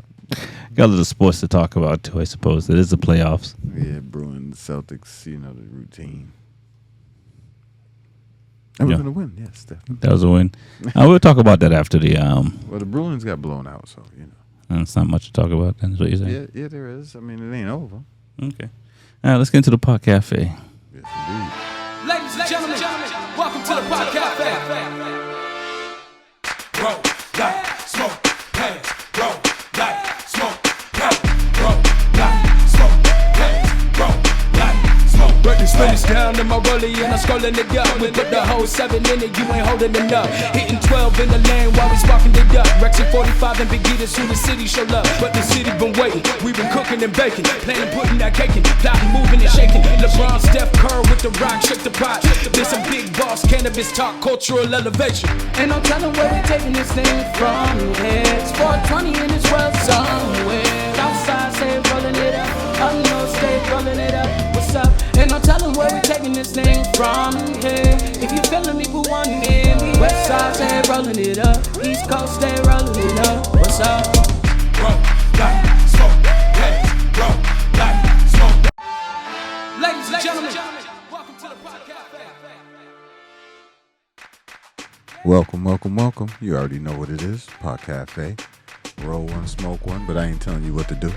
Got a little sports to talk about too, I suppose. It is the playoffs. Yeah, Bruins, Celtics, the routine. And we're going to win, yes, definitely. That was a win. We'll talk about that after the... Well, the Bruins got blown out, so, And it's not much to talk about, then, is what you're saying? Yeah, there is. I mean, it ain't over. Okay. All right, let's get into the Pot Cafe. Yes, indeed. Ladies and gentlemen, welcome to the Pot Cafe. Roll, light, smoke, hands, roll, light, smoke, hands, roll, light, smoke, hands, roll, light, smoke. Break the Spanish down to my rollie and I'm scrolling it up. We put the whole 7 in it, you ain't holding it up. Hitting 12 in the lane while we sparking it up. Rexy 45 and Big E soon the city show up. But the city been waiting, we been cooking and baking, planning, putting that cake in, plotting, moving and shaking. LeBron, Steph Curry with the rock, shake the pot. There's some big boss cannabis talk, cultural elevation. Ain't no telling where we taking this thing from here. It's 420 in this world somewhere. Outside, say rolling it up. Up north, stay rolling it up. What's up? Ain't no telling where we taking this thing from here. If you feeling me, put one in. West side, stay rolling it up. East coast, stay rolling it up. What's up? Roll, light, smoke, hands, roll, light, smoke. Ladies and gentlemen, welcome to the podcast. Welcome. You already know what it is. Pot Cafe. Roll one, smoke one, but I ain't telling you what to do.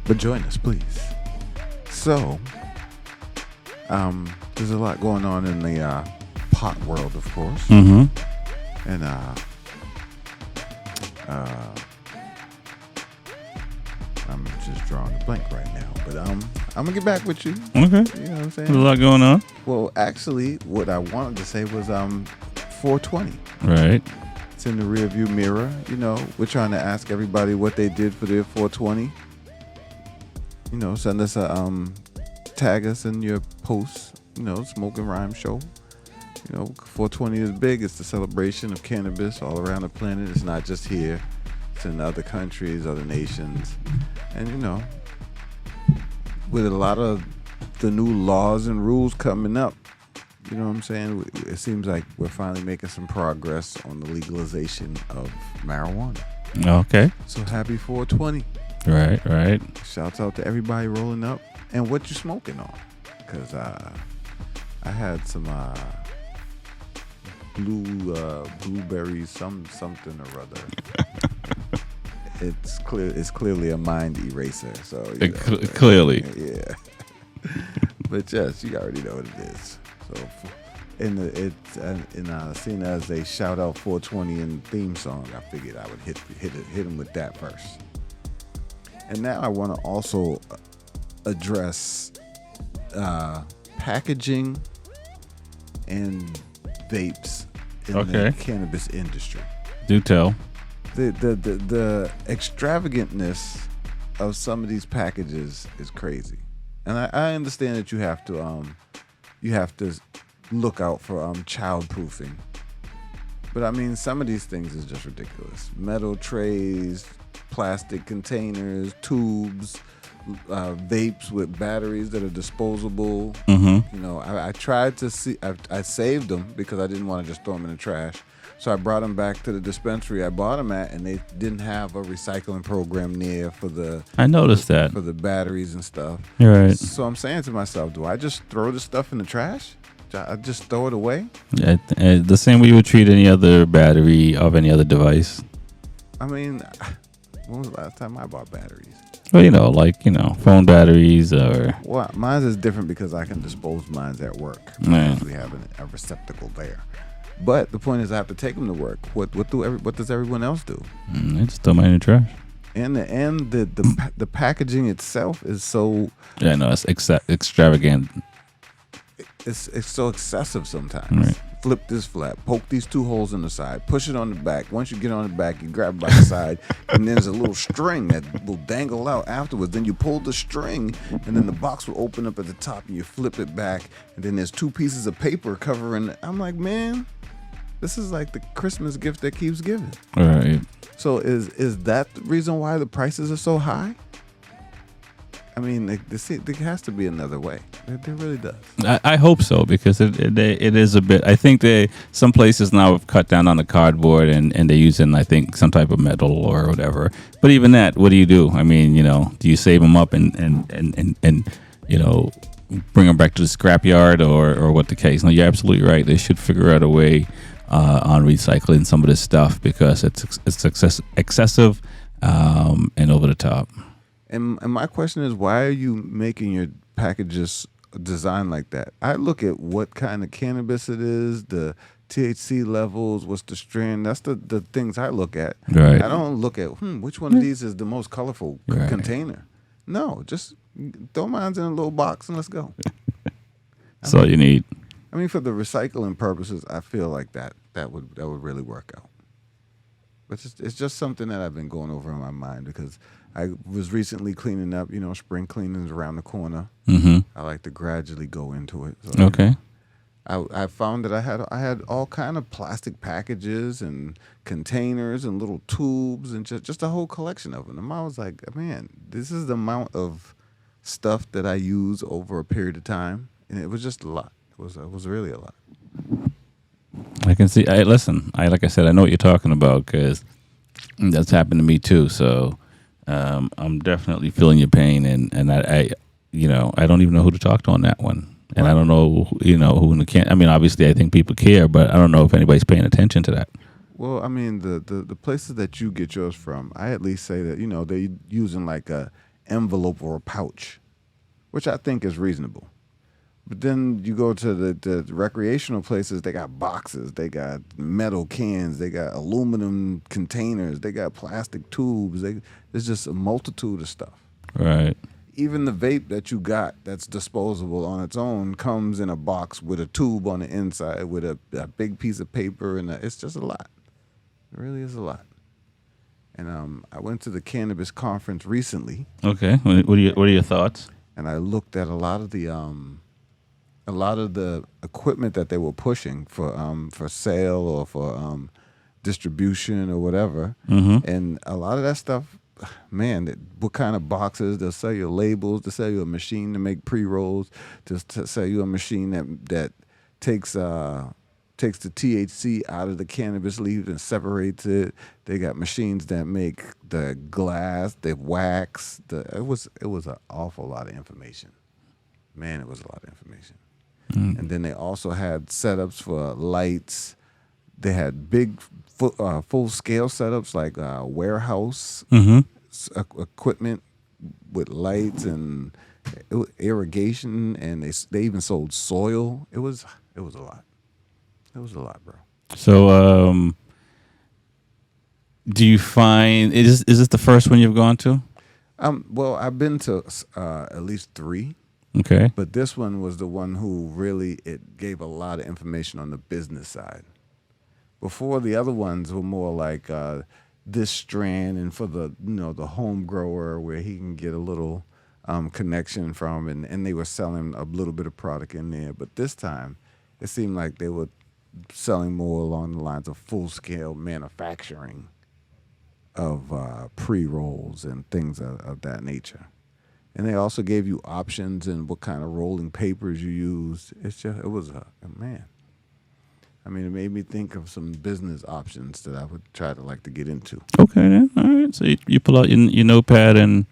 But join us, please. So, there's a lot going on in the pot world, of course. Mm-hmm. And I'm just drawing a blank right now. But I'm gonna get back with you. Okay. You know what I'm saying? There's a lot going on. Well, actually, what I wanted to say was 420. Right. It's in the rearview mirror. We're trying to ask everybody what they did for their 420. Send us tag us in your posts. Smokin Rhyme Show. 420 is big. It's the celebration of cannabis all around the planet. It's not just here. It's in other countries, other nations. And, with a lot of the new laws and rules coming up, you know what I'm saying? It seems like we're finally making some progress on the legalization of marijuana. Okay. So happy 420. Right. Shouts out to everybody rolling up. And what you smoking on? Because I had some blueberries, something or other. It's clearly a mind eraser. So clearly. Yeah. But yes, you already know what it is. So, seen as a shout out 420 in the theme song, I figured I would hit him with that first. And now I want to also address packaging and vapes in the cannabis industry. Do tell. The extravagantness of some of these packages is crazy, and I understand that you have to look out for childproofing, but I mean some of these things is just ridiculous. Metal trays, plastic containers, tubes, vapes with batteries that are disposable. Mm-hmm. I tried to see. I saved them because I didn't want to just throw them in the trash. So I brought them back to the dispensary I bought them at, and they didn't have a recycling program near for the. I noticed that for the batteries and stuff. You're right. So I'm saying to myself, do I just throw this stuff in the trash? I just throw it away? Yeah, the same way you would treat any other battery of any other device. I mean, when was the last time I bought batteries? Well, phone batteries or. Well, mine is different because I can dispose mine at work. Man. We have a receptacle there. But the point is, I have to take them to work. What does everyone else do? They just throw mine in the trash. And the packaging itself is so. Yeah, no, it's extravagant. It's so excessive sometimes. Right. Flip this flap, poke these 2 holes in the side, push it on the back. Once you get on the back, you grab it by the side, and there's a little string that will dangle out afterwards. Then you pull the string, and then the box will open up at the top, and you flip it back, and then there's 2 pieces of paper covering it. I'm like, man, this is like the Christmas gift that keeps giving. All right. So is that the reason why the prices are so high? I mean, there has to be another way. There really does. I hope so, because it is a bit. I think some places now have cut down on the cardboard and they're using, I think, some type of metal or whatever. But even that, what do? I mean, do you save them up and bring them back to the scrapyard or what the case? No, you're absolutely right. They should figure out a way on recycling some of this stuff, because it's excessive and over the top. And my question is, why are you making your packages designed like that? I look at what kind of cannabis it is, the THC levels, what's the strain. That's the things I look at. Right. I don't look at which one of these is the most colorful container. No, just throw mine in a little box and let's go. That's all you need. I mean, for the recycling purposes, I feel like that would really work out. But it's just something that I've been going over in my mind, because I was recently cleaning up. Spring cleaning is around the corner. Mm-hmm. I like to gradually go into it. So okay. I found that I had all kind of plastic packages and containers and little tubes and just a whole collection of them. And I was like, man, this is the amount of stuff that I use over a period of time, and it was just a lot. It was really a lot. I can see. Like I said, I know what you're talking about, because that's happened to me too. So I'm definitely feeling your pain, and I don't even know who to talk to on that one, and I don't know, who in the can. I mean, obviously, I think people care, but I don't know if anybody's paying attention to that. Well, I mean, the places that you get yours from, I at least say that they're using like a envelope or a pouch, which I think is reasonable. But then you go to the recreational places, they got boxes, they got metal cans, they got aluminum containers, they got plastic tubes. There's just a multitude of stuff. Right. Even the vape that you got that's disposable on its own comes in a box with a tube on the inside with a big piece of paper, and it's just a lot. It really is a lot. And I went to the Cannabis conference recently. Okay. What are your thoughts? And I looked at a lot of the equipment that they were pushing for sale or for distribution or whatever. Mm-hmm. And a lot of that stuff, man, what kind of boxes, they'll sell you labels, they'll sell you a machine to make pre-rolls, to sell you a machine that takes the THC out of the cannabis leaf and separates it. They got machines that make the glass, the wax. It was an awful lot of information. Man, it was a lot of information. Mm. And then they also had setups for lights. They had big full-scale setups like warehouse equipment with lights and irrigation, and they even sold soil. It was a lot. It was a lot, bro. So, do you find is this the first one you've gone to? Well, I've been to at least 3. Okay. But this one was the one who really, it gave a lot of information on the business side. Before, the other ones were more like this strand, and for the the home grower where he can get a little connection from, and they were selling a little bit of product in there. But this time, it seemed like they were selling more along the lines of full-scale manufacturing of pre-rolls and things of that nature. And they also gave you options and what kind of rolling papers you used. It was man. I mean, it made me think of some business options that I would try to get into. Okay, then. All right. So you pull out your notepad and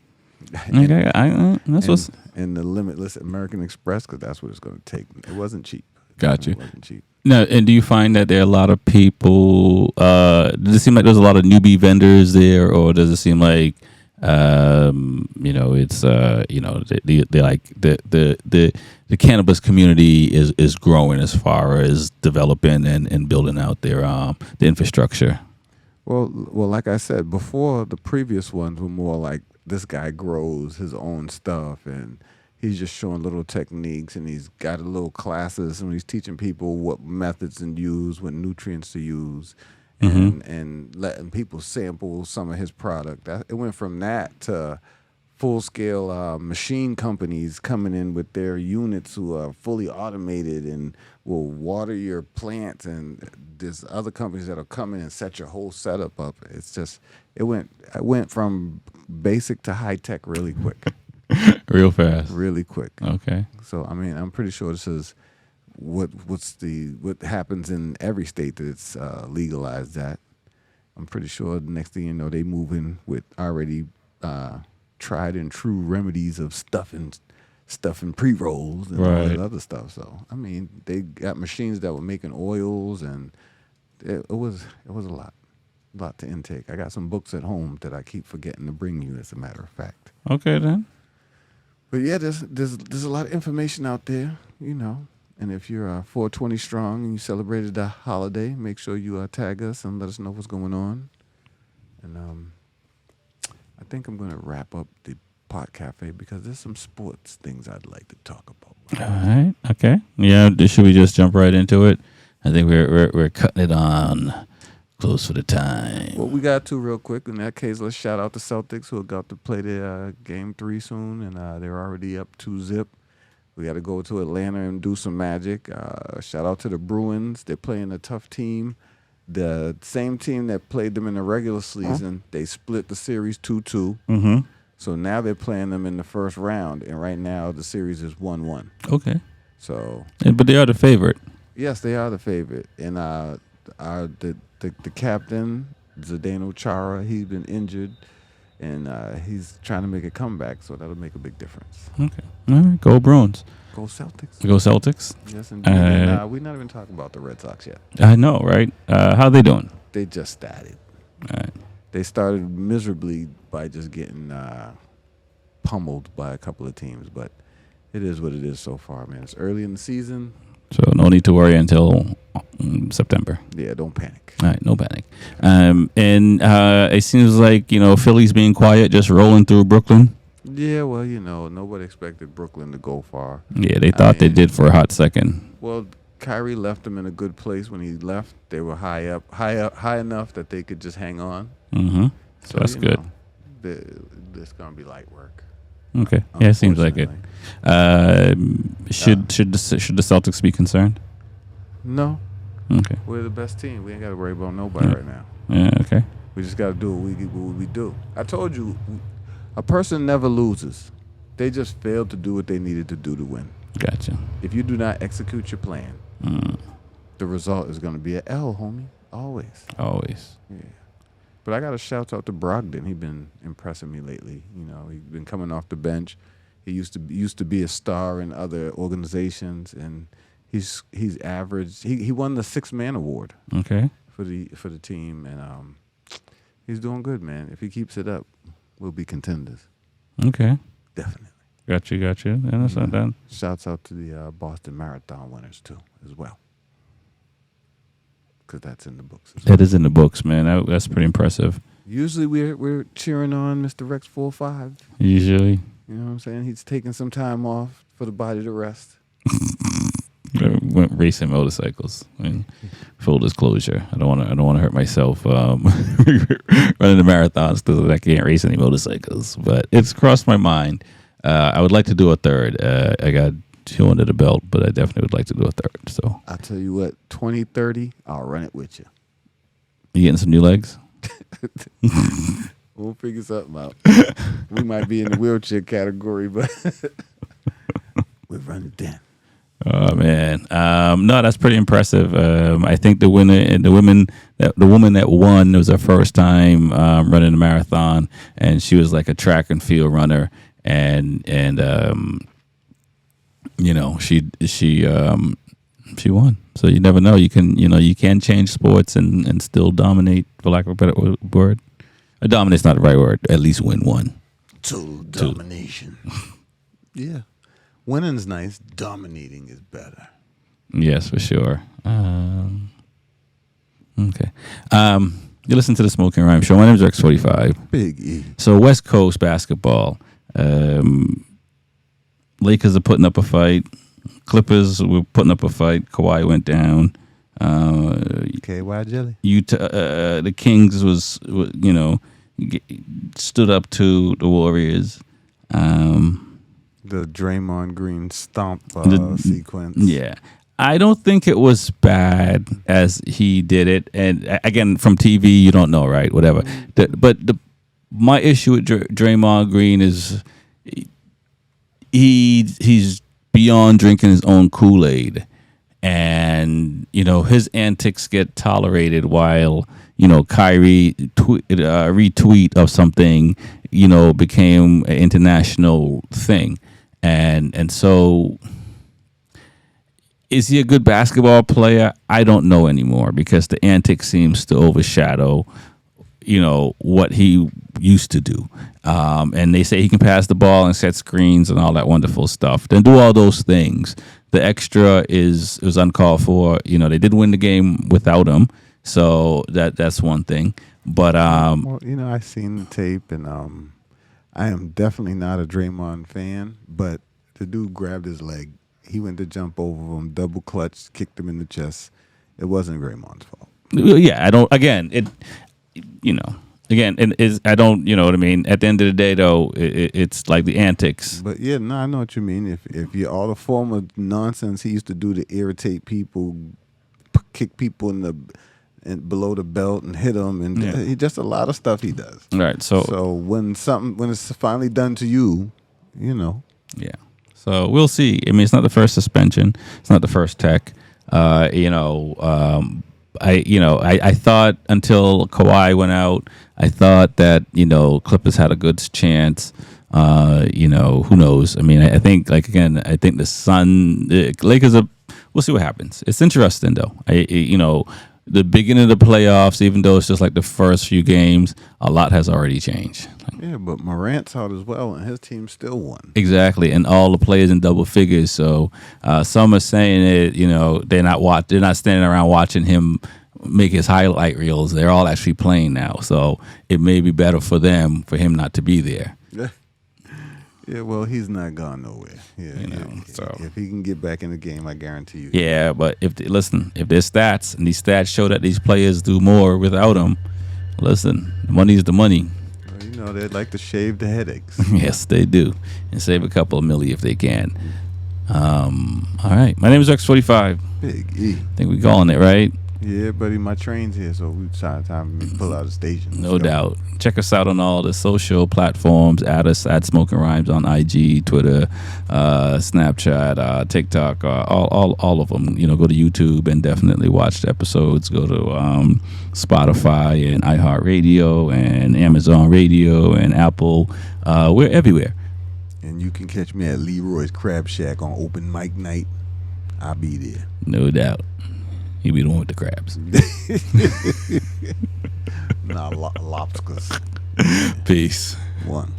that's what's and the Limitless American Express, because that's what it's going to take. It wasn't cheap. Got you. It wasn't cheap. Now, and do you find that there are a lot of people? Does it seem like there's a lot of newbie vendors there, or does it seem like It's they like the cannabis community is growing as far as developing and building out their the infrastructure. Well, like I said before, the previous ones were more like this guy grows his own stuff and he's just showing little techniques and he's got little classes and he's teaching people what methods to use, what nutrients to use, and letting people sample some of his product. It went from that to full-scale machine companies coming in with their units who are fully automated and will water your plants, and there's other companies that'll come in and set your whole setup up. It's just it went from basic to high tech really quick. Real fast. Really quick. Okay. So I mean, I'm pretty sure this is what happens in every state that it's legalized at. I'm pretty sure the next thing you know, they move in with already tried and true remedies of stuffing pre-rolls and all that other stuff. So I mean, they got machines that were making oils, and it was a lot to intake. I got some books at home that I keep forgetting to bring you, as a matter of fact. Okay then. But yeah, there's a lot of information out there, you know. And if you're 420 strong and you celebrated the holiday, make sure you tag us and let us know what's going on. And I think I'm going to wrap up the Pot Cafe because there's some sports things I'd like to talk about. All right. Okay. Yeah. Should we just jump right into it? I think we're cutting it on close for the time. Well, we got to real quick. In that case, let's shout out the Celtics who are about to play their Game 3 soon, and they're already up 2-0. We got to go to Atlanta and do some magic. Shout out to the Bruins. They're playing a tough team. The same team that played them in the regular season, they split the series 2-2. Mm-hmm. So now they're playing them in the first round, and right now the series is 1-1. Okay. So, but they are the favorite. Yes, they are the favorite. And the captain, Zdeno Chara, he's been injured, and he's trying to make a comeback, so that'll make a big difference. Okay. All right. Go Bruins. Go Celtics. Go Celtics. Yes, indeed. We're not even talking about the Red Sox yet. I know, right? How they doing? They just started. All right. They started miserably by just getting pummeled by a couple of teams, but it is what it is so far, man. It's early in the season. So no need to worry until September. Yeah, don't panic. All right, no panic. And it seems like, Philly's being quiet, just rolling through Brooklyn. Yeah, well, nobody expected Brooklyn to go far. Yeah, they thought they did for a hot second. Well, Kyrie left them in a good place when he left. They were high enough that they could just hang on. Mm-hmm. So that's good. This gonna be light work. Okay. Yeah, it seems like it. Should the Celtics be concerned? No. Okay. We're the best team. We ain't got to worry about nobody right now. Yeah. Okay. We just got to do what we do. I told you, a person never loses. They just failed to do what they needed to do to win. Gotcha. If you do not execute your plan, the result is going to be an L, homie. Always. Yeah. But I got to shout out to Brogdon. He's been impressing me lately. He's been coming off the bench. He used to be a star in other organizations, and he's averaged. He won the 6th Man award. Okay. For the team, and he's doing good, man. If he keeps it up, we'll be contenders. Okay. Definitely. Got you. And that's not done. Shouts out to the Boston Marathon winners too, as well. Because that's in the books. That is in the books, man. That's pretty impressive. Usually we're cheering on Mr. Rex 4-5. Usually. You know what I'm saying? He's taking some time off for the body to rest. Went racing motorcycles. I mean, full disclosure, I don't want to hurt myself running the marathons because I can't race any motorcycles. But it's crossed my mind. I would like to do a third. I got 2 under the belt, but I definitely would like to do a third. So I'll tell you what, 2030, I'll run it with you. You getting some new legs? We'll figure something out. We might be in the wheelchair category, but we'll run it then. Oh man, no, that's pretty impressive. I think the woman that won, it was her first time running a marathon, and she was like a track and field runner, and she won. So you never know. You can change sports and still dominate, for lack of a better word. Dominate's not the right word. At least win one. Total domination. Yeah. Winning's nice. Dominating is better. Yes, for sure. Okay. You listen to the Smokin Rhyme Show. My name is Rex45. Big E. So West Coast basketball. Lakers are putting up a fight. Clippers were putting up a fight. Kawhi went down. KY Jelly. The Kings was stood up to the Warriors. The Draymond Green stomp sequence. Yeah. I don't think it was bad as he did it. And again, from TV, you don't know, right? Whatever. My issue with Draymond Green is he's beyond drinking his own Kool-Aid. And, his antics get tolerated while, Kyrie retweet of something, became an international thing. And so is he a good basketball player? I don't know anymore because the antics seems to overshadow, what he used to do. And they say he can pass the ball and set screens and all that wonderful stuff. Then do all those things. The extra was uncalled for. They did win the game without him. So that's one thing. But I've seen the tape and I am definitely not a Draymond fan, but the dude grabbed his leg. He went to jump over him, double clutch, kicked him in the chest. It wasn't Draymond's fault. Yeah, I don't. Again, I don't. You know what I mean. At the end of the day, though, it's like the antics. But yeah, no, I know what you mean. If you all the form of nonsense he used to do to irritate people, kick people and below the belt and hit them, and he just a lot of stuff he does. Right. So when it's finally done to you, Yeah. So we'll see. I mean, it's not the first suspension. It's not the first tech. I thought until Kawhi went out, I thought that, Clippers had a good chance. Who knows? I mean, I think the Lakers we'll see what happens. It's interesting though. The beginning of the playoffs, even though it's just like the first few games, a lot has already changed. Yeah, but Morant's out as well, and his team still won. Exactly, and all the players in double figures. So some are saying that they're not standing around watching him make his highlight reels. They're all actually playing now, so it may be better for him for him not to be there. Yeah, well, he's not gone nowhere. So if he can get back in the game, I guarantee you. Yeah, but if there's stats and these stats show that these players do more without him, listen, money's the money. Well, they'd like to shave the headaches. Yes, they do, and save a couple of milli if they can. All right, my name is Rex45. Big E. I think we're calling it right. Yeah, buddy, my train's here, so we time to pull out of the station. No doubt. Check us out on all the social platforms. Add us at Smokin Rhymes on IG, Twitter, Snapchat, TikTok, all of them. Go to YouTube and definitely watch the episodes. Go to Spotify and iHeart Radio and Amazon Radio and Apple. We're everywhere. And you can catch me at Leroy's Crab Shack on open mic night. I'll be there. No doubt. He be the one with the crabs. Nah, lobsters. Peace. One.